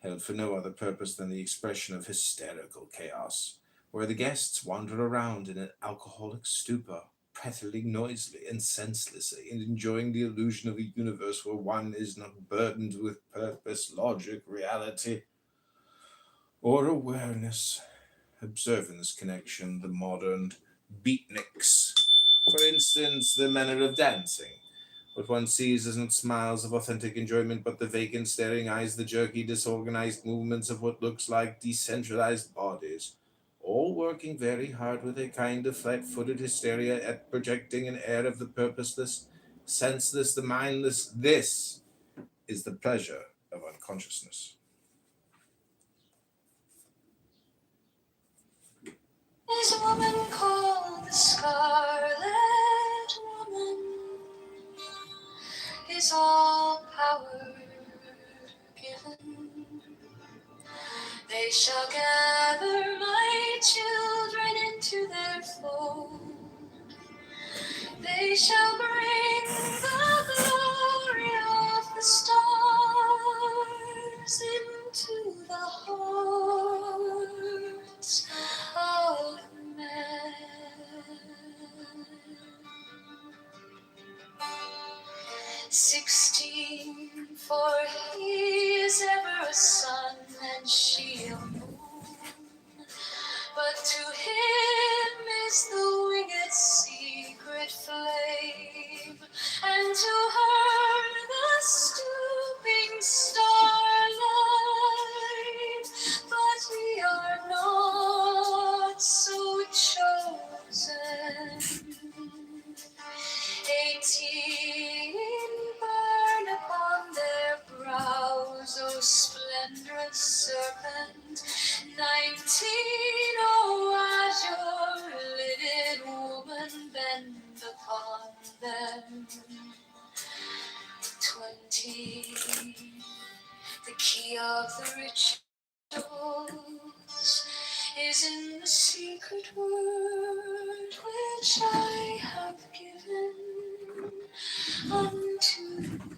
held for no other purpose than the expression of hysterical chaos, where the guests wander around in an alcoholic stupor, prattling noisily and senselessly, and enjoying the illusion of a universe where one is not burdened with purpose, logic, reality, or awareness. Observe in this connection the modern beatniks. For instance, the manner of dancing. What one sees is not smiles of authentic enjoyment, but the vacant, staring eyes, the jerky, disorganized movements of what looks like decentralized bodies, all working very hard with a kind of flat-footed hysteria at projecting an air of the purposeless, senseless, the mindless. This is the pleasure of unconsciousness. Is a woman called the Scarlet Woman? Is all power given? They shall gather my children into their fold. They shall bring the glory of the stars into the hearts of men. 16, for he is ever a sun and she a moon. But to him is the winged secret flame, and to her the stooping starlight. But we are not so chosen. 18 burn upon their brows, O splendorous serpent. 19, oh azure-lidded woman, bend upon them. 20, the key of the rituals is in the secret word which I have given unto him.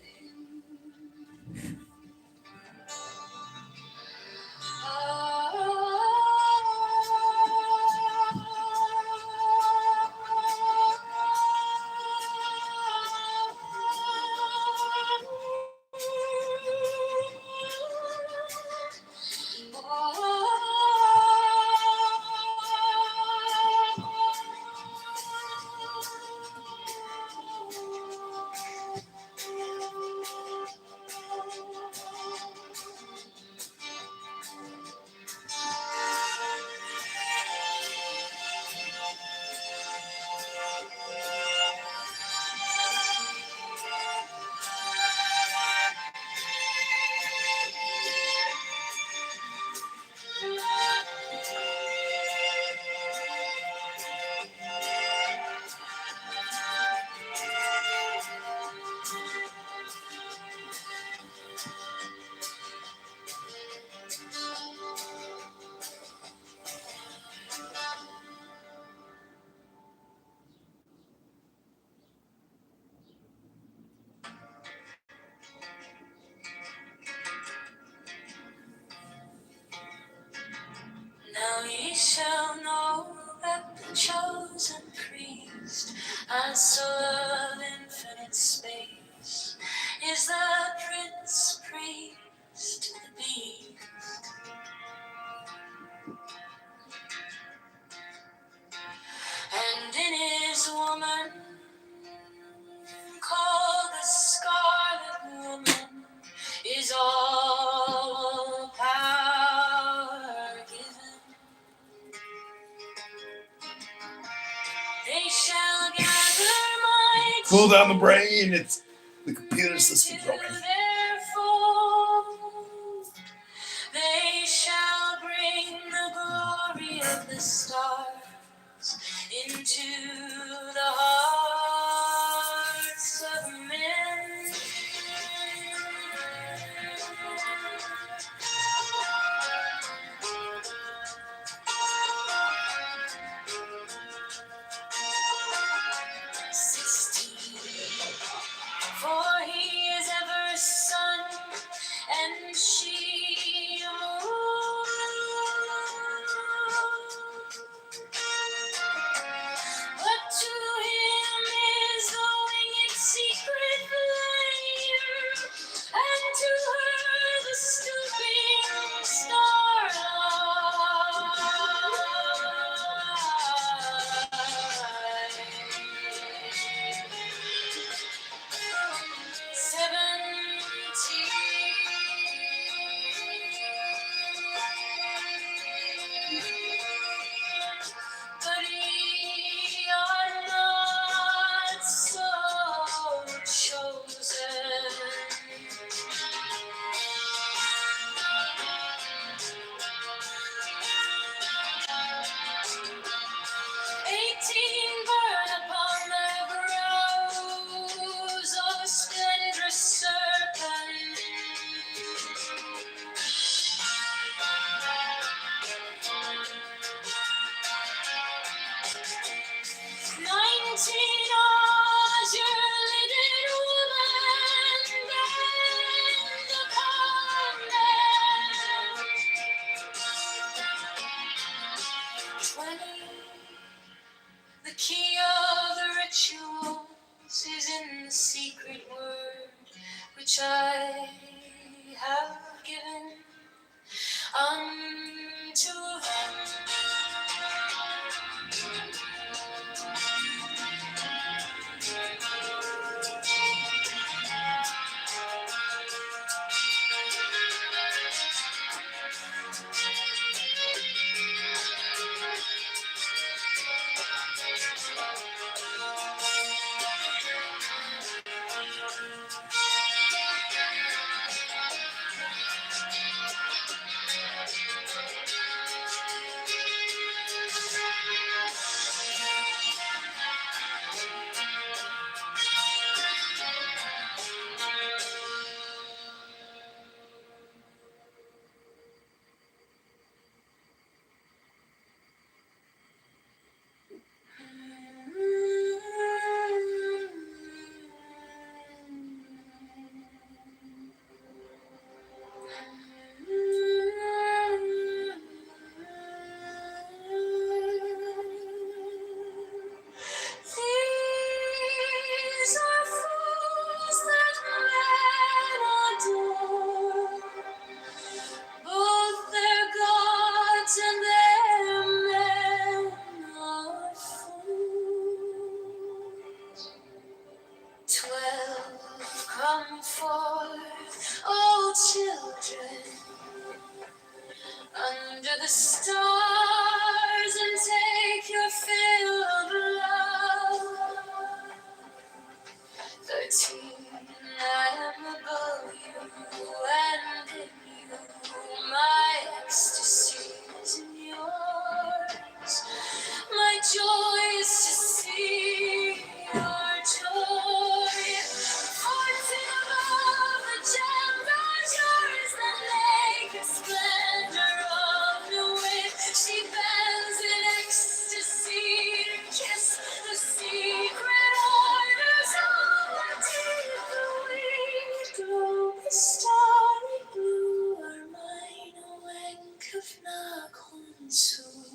Now ye shall know that the chosen priest, and soul of infinite space, is the prince priest, the beast. And in his woman, called the Scarlet Woman, is all power given. They shall gather my Pull down the brain. It's The computer system's To broken. their fold, they shall bring the glory of the stars into the hearts of men. 16. For he is ever sun and she moon. But to him is the winged secret flame, and to her the stooping starlight. 17. But ye are not so chosen. 18. Burn upon their brows, O splendrous serpent. 19. Azure lidded woman, bend upon them. 20. The key of the rituals is in the secret word which I have given unto them. These are fools that men adore, both their gods and their men are fools. 12. Come forth, O children, under the stars, and take your fill of love. 13. I am above you, and in you my ecstasy is in yours. My joy is to see your joy. 14. Above the gems are yours that naked splendor of the wind. She bends in ecstasy to kiss the secret orders of the deep. The winged glow, the starry blue are mine. A wank of Nakonsu.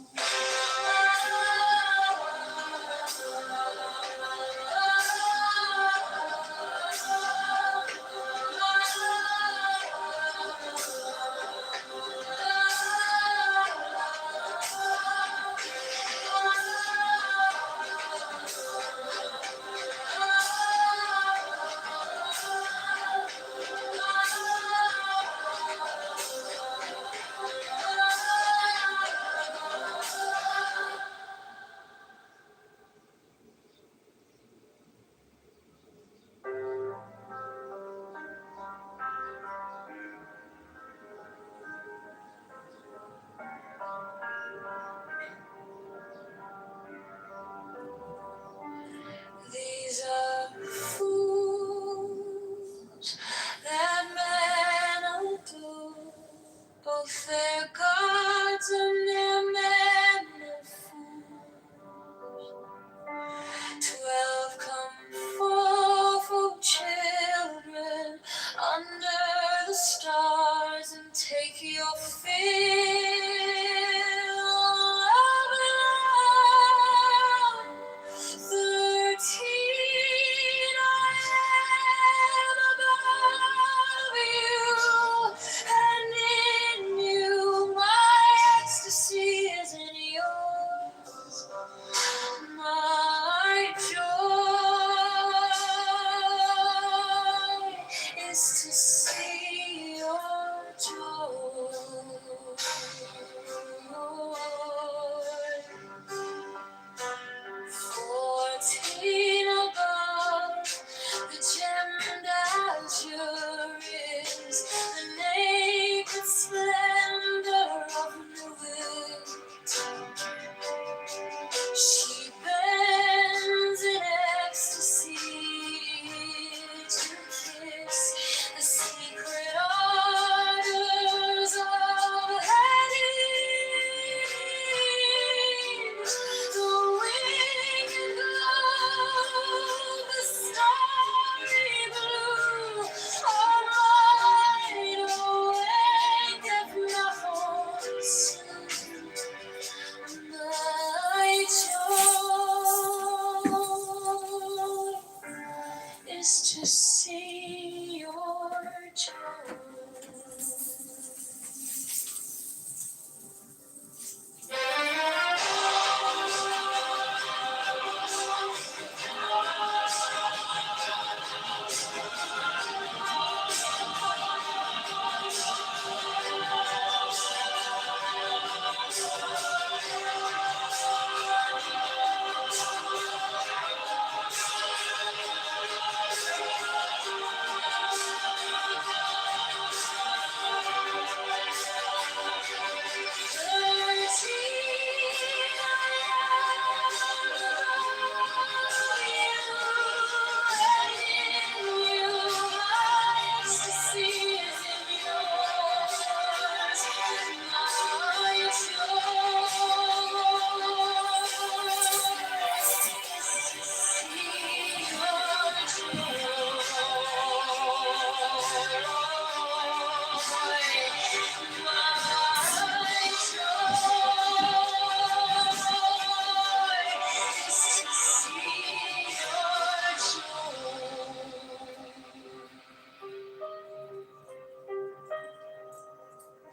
see your joy.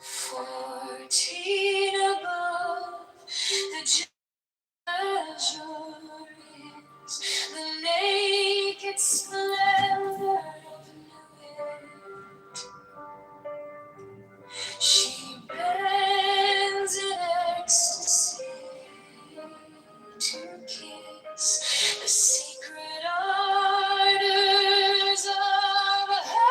Fourteen above the azure is the naked splendor of new. She bends in ecstasy to kiss the secret ardors of Hades.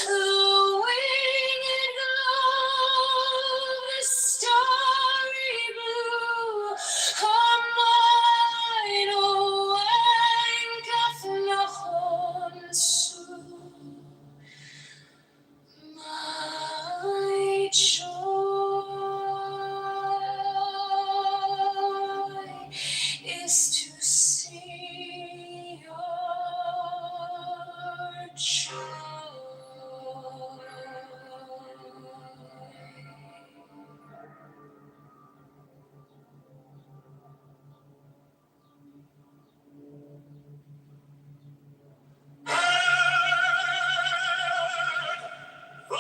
The winged globe, the starry blue, are mine, oh, and doth not sue. My joy is to see your joy. The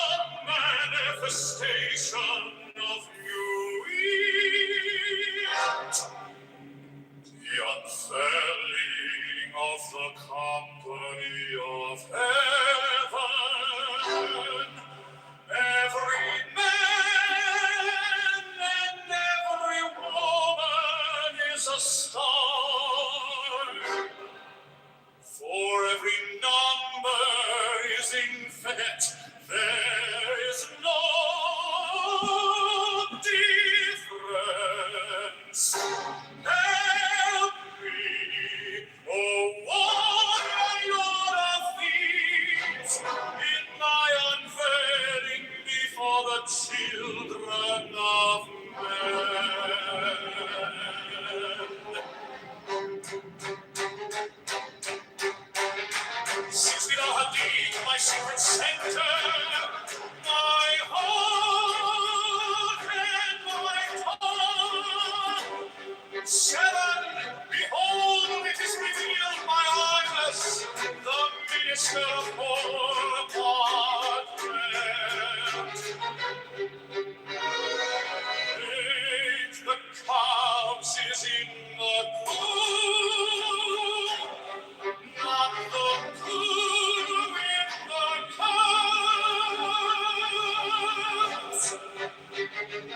manifestation of you, the unfurling of the company of heaven, every man and every woman is a star. For every number is infinite, there is no difference. Help me, oh warrior of thieves, in my unveiling before the children of men. Since we know how deep my secret center, my heart and my tongue. Seven, behold, it is revealed my eyeless, the minister of Bonaparte. Eight, the calves is in the cool. Not the cool with the clouds.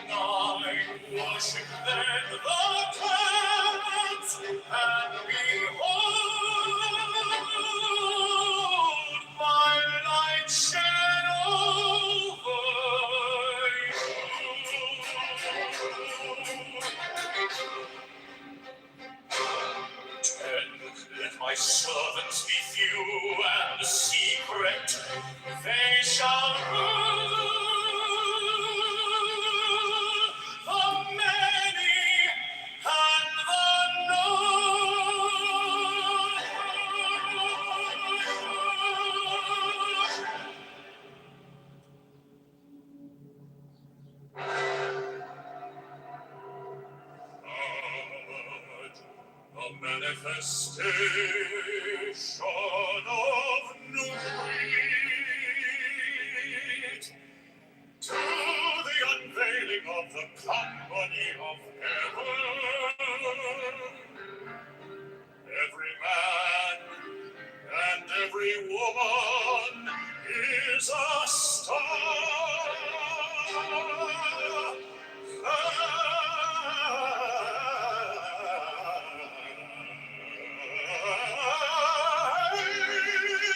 Nine, worship then the clouds, and behold, my light shed over you. Ten, let my servants be few and secret, they shall rule the many and the known. The manifestation of new breed, to the unveiling of the company of heaven. Every man and every woman is a star.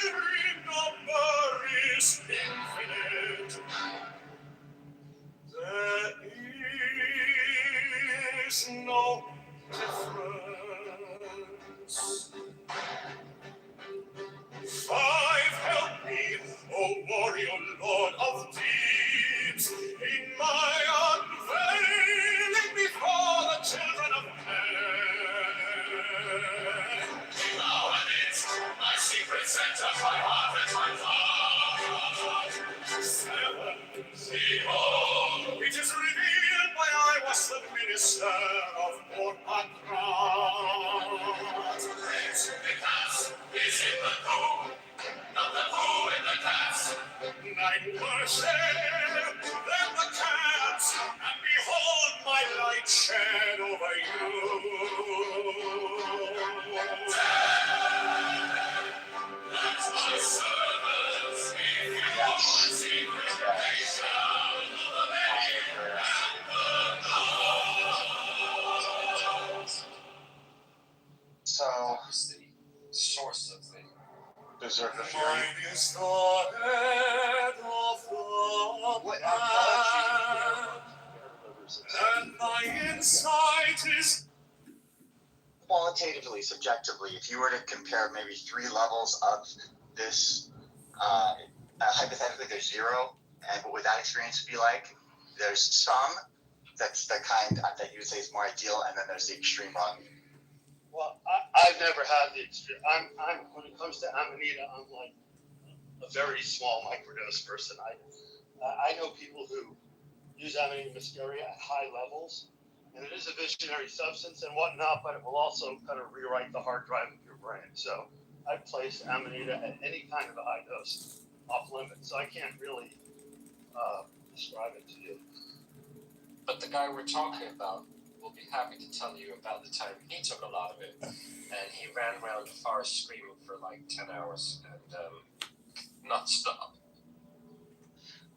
Every number is infinite. There is no difference. Five, help me, O warrior lord of deeds, in my unveiling before the children of men. Thou amidst my secret center, my heart and my thought. Seven, behold, it is revealed why I was the minister of Port-Macron. Because is in the who, not the who in the cats. Nine worship, then the cats, and behold my light shed over you. That's my servants, if you want my secret, they shall obey and the So, the source of the berserker Mine fury. is the head of the What man, and my insight is qualitatively, subjectively, if you were to compare maybe 3 levels of this, hypothetically, there's 0, and what would that experience be like? There's some, that's the kind that you would say is more ideal, and then there's the extreme rung. Well, I've never had the experience. I'm when it comes to Amanita, I'm like a very small microdose person. I know people who use Amanita muscaria at high levels, and it is a visionary substance and whatnot, but it will also kind of rewrite the hard drive of your brain. So I've placed Amanita at any kind of a high dose off limits. So I can't really describe it to you. But the guy we're talking about will be happy to tell you about the time he took a lot of it, and he ran around the forest screaming for like 10 hours and not stop.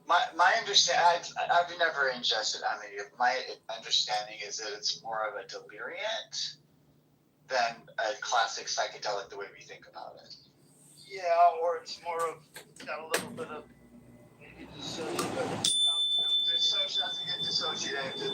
My understanding, I've never ingested Amanita. My understanding is that it's more of a deliriant than a classic psychedelic the way we think about it. Yeah, or it's more of got a little bit of maybe dissociative. Dissociative.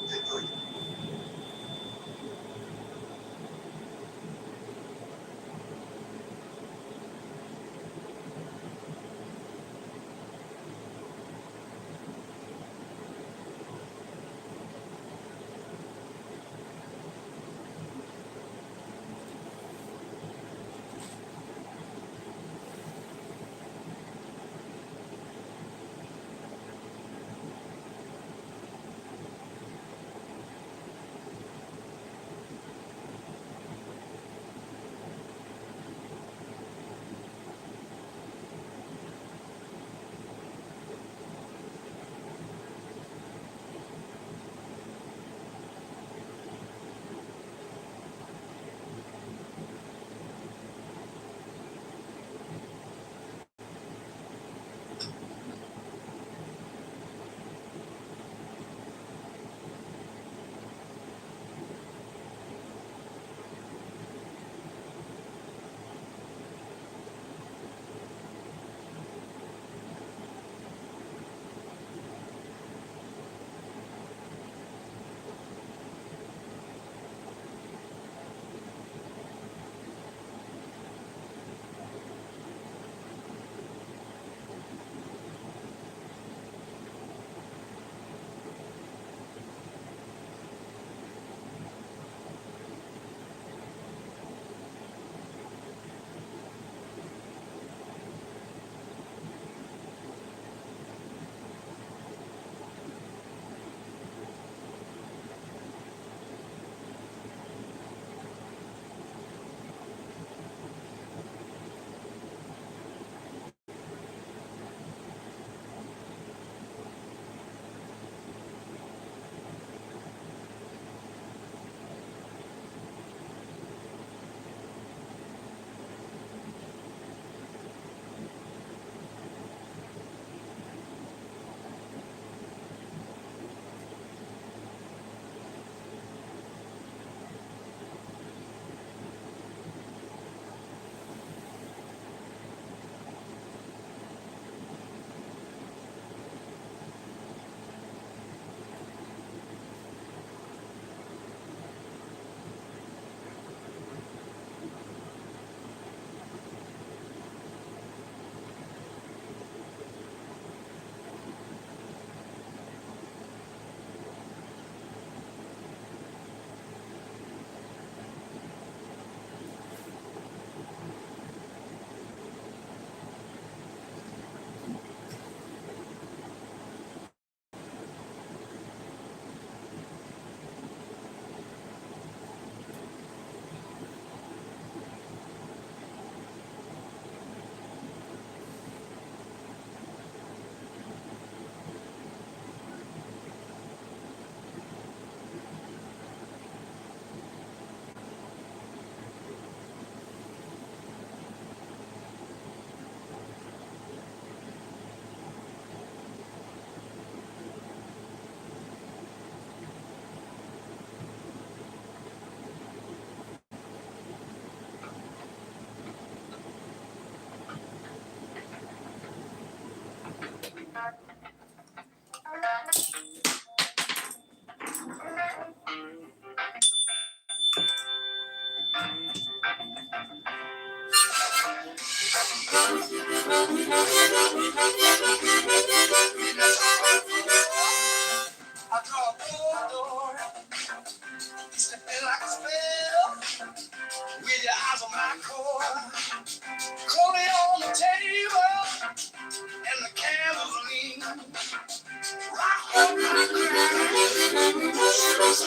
Beating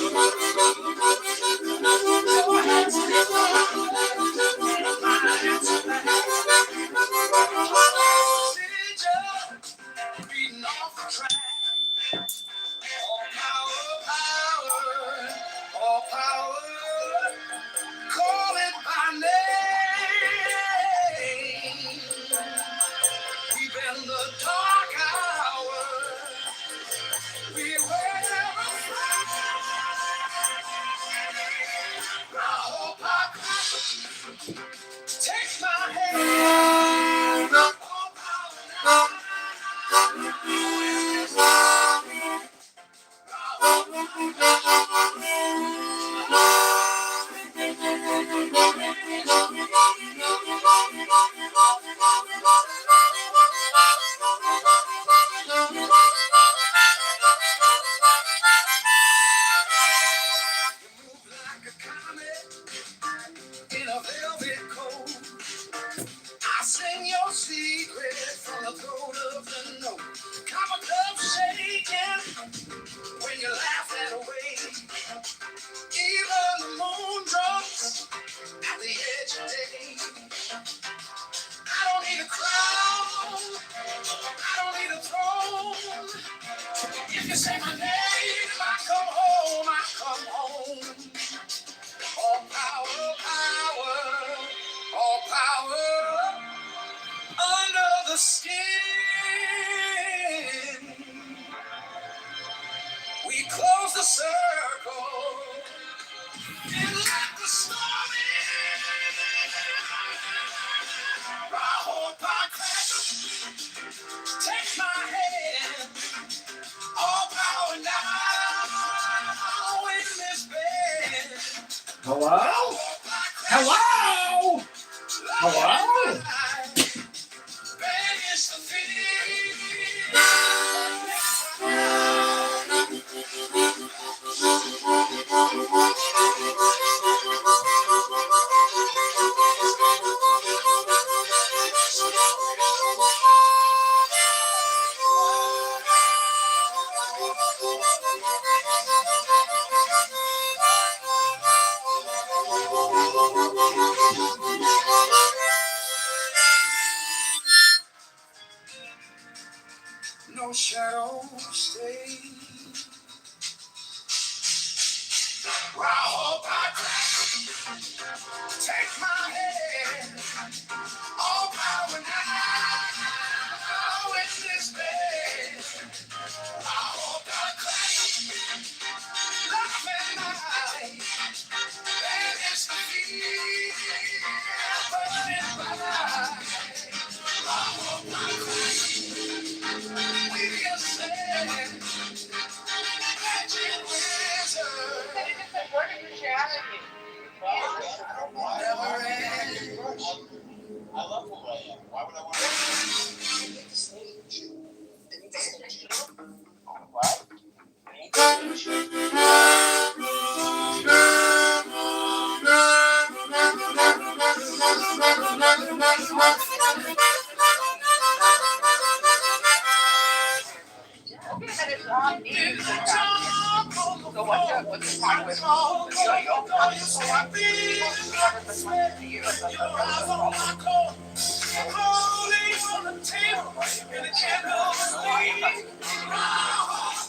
off the track. All power, all power, call it by name. Deep in the dark hour, we were I hope I take my hand. All power like a comet in a velvet coat. I sing your secret from the throat of the note. Come a cup shaking when you laugh that way. Even the moon drops at the edge of day. I don't need a crown, I don't need a throne. If you say my name, I come home, I come home. All power, all power under the skin. We close the circle and let the storm in. I hope I crack, take my hand. All power now in this bed. Hello? Hello? Hello? Banish the no shadow stay. I hope I take my hand. All power now in this bed. I hope I crack, love and night. And it's the burning bright. I hope I crack, we can stand. Magic wizard. Never ends. I love who I am. Why would I want to? What? So what's the problem with so I feel your eyes on my core, holding on the table in the candles lean.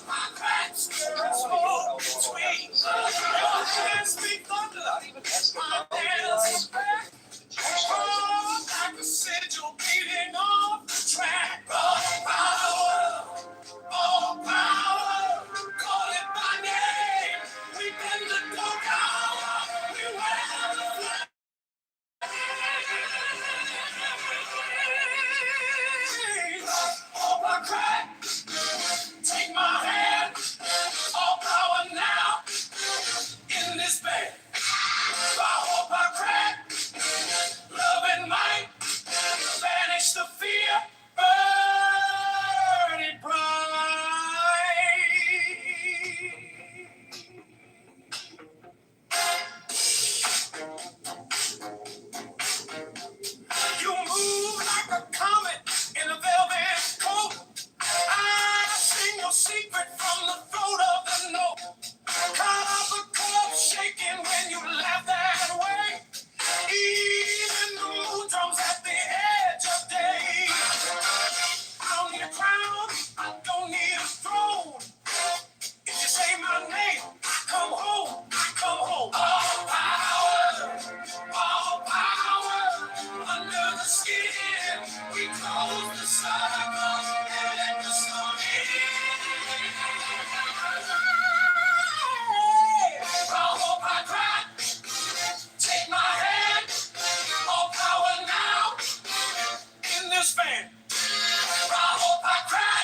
My cracks are small, sweet. Your hands speak thunder, my hands back. Oh, like a sigil beating off the track. All power, call it by name. We've been the dark hour, we wear the flag. Oh, my crack, take my right from the throat of the note. Caught up a cup shaking when you laugh that way. Even the moon drums at the edge of day. I don't need a crown, I don't need a throne. If you say my name, I come home, I come home. All power, under the skin. We close the circle and let the storm in. I hope I cry, take my hand. All power now in this band. I hope I cry,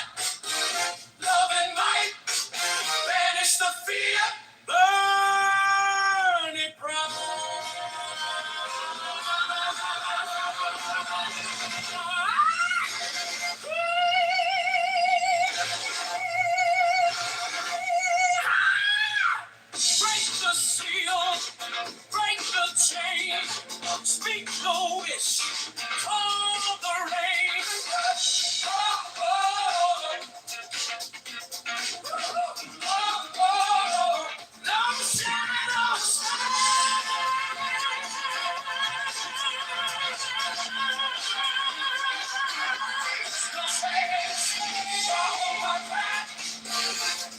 love and might. Banish the fear, burn it bright. Break the seal, break the chain, speak the wish, call the rain. Oh, oh, oh, no shadows.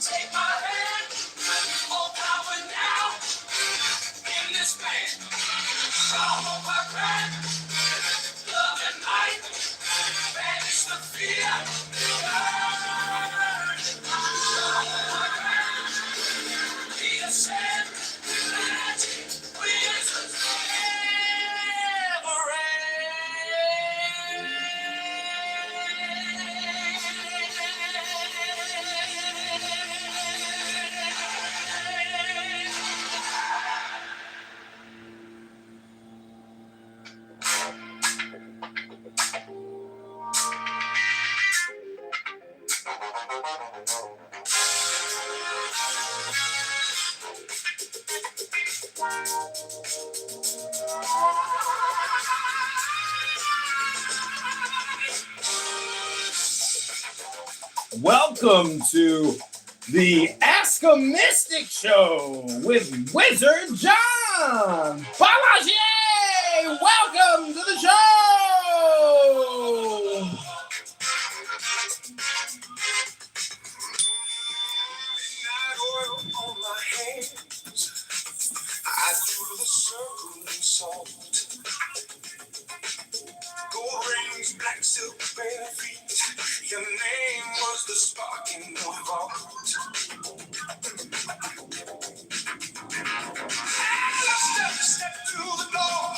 Take my hand, all power now in this band. I hope I crack, love and light, banish the fear. Be a sad, magic, wizards never Welcome to the Ask a Mystic Show with Wizard John Balaji. Welcome to the show. Midnight oil on my hands. I drew the circle and salt. Gold rings, black silk, bare feet. Your name was the spark in the vault. And I step to the door.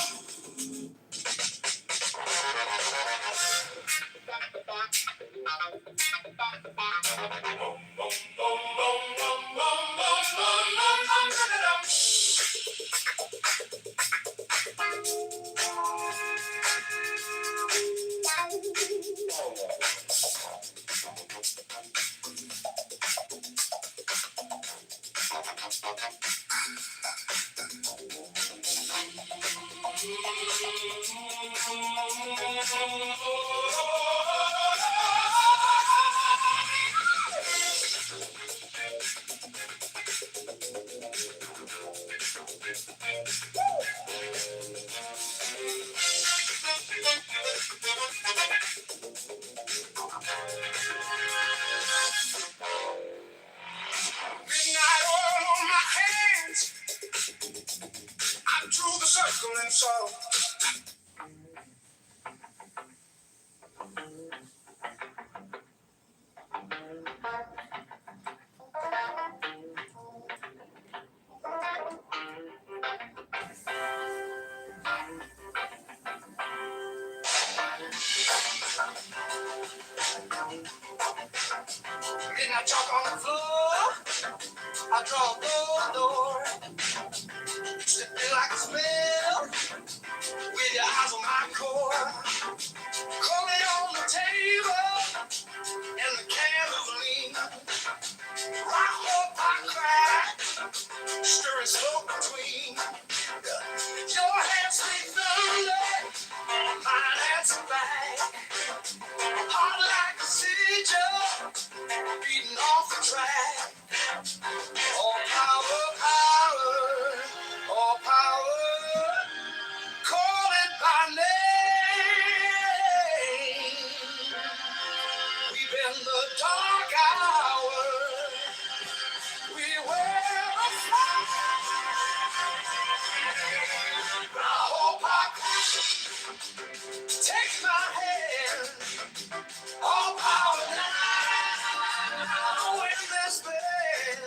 Midnight oil on my hands. I drew the circle and saw. Midnight chalk on the floor. I draw the door. Slip me like a spell. With your eyes on my core. Call it on the table. And the candles lean. Rock up, I crack. Stirring smoke between. Your hands speak thunder. Mine answer back. Hot like a sigil. Beating off the track. Take my hand, all power now in this bed.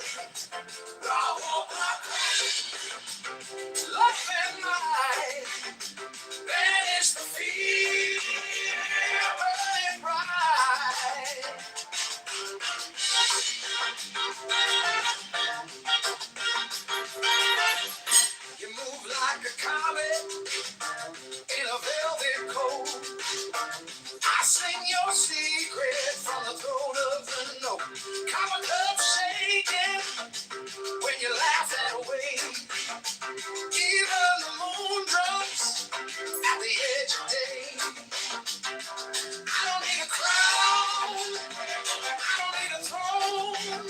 I walk my life and light, banish the fear, burning bright. You move like a comet in a velvet coat. I sing your secret from the throne of the note. Cover cup shaking when you laugh that way. Even the moon drops at the edge of day. I don't need a crown, I don't need a throne.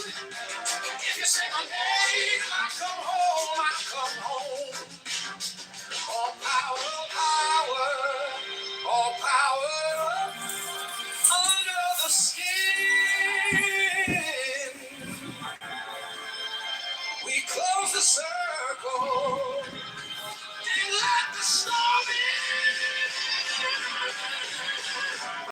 If you say my name, I come home, I come home. All power, power, all power under the skin. We close the circle.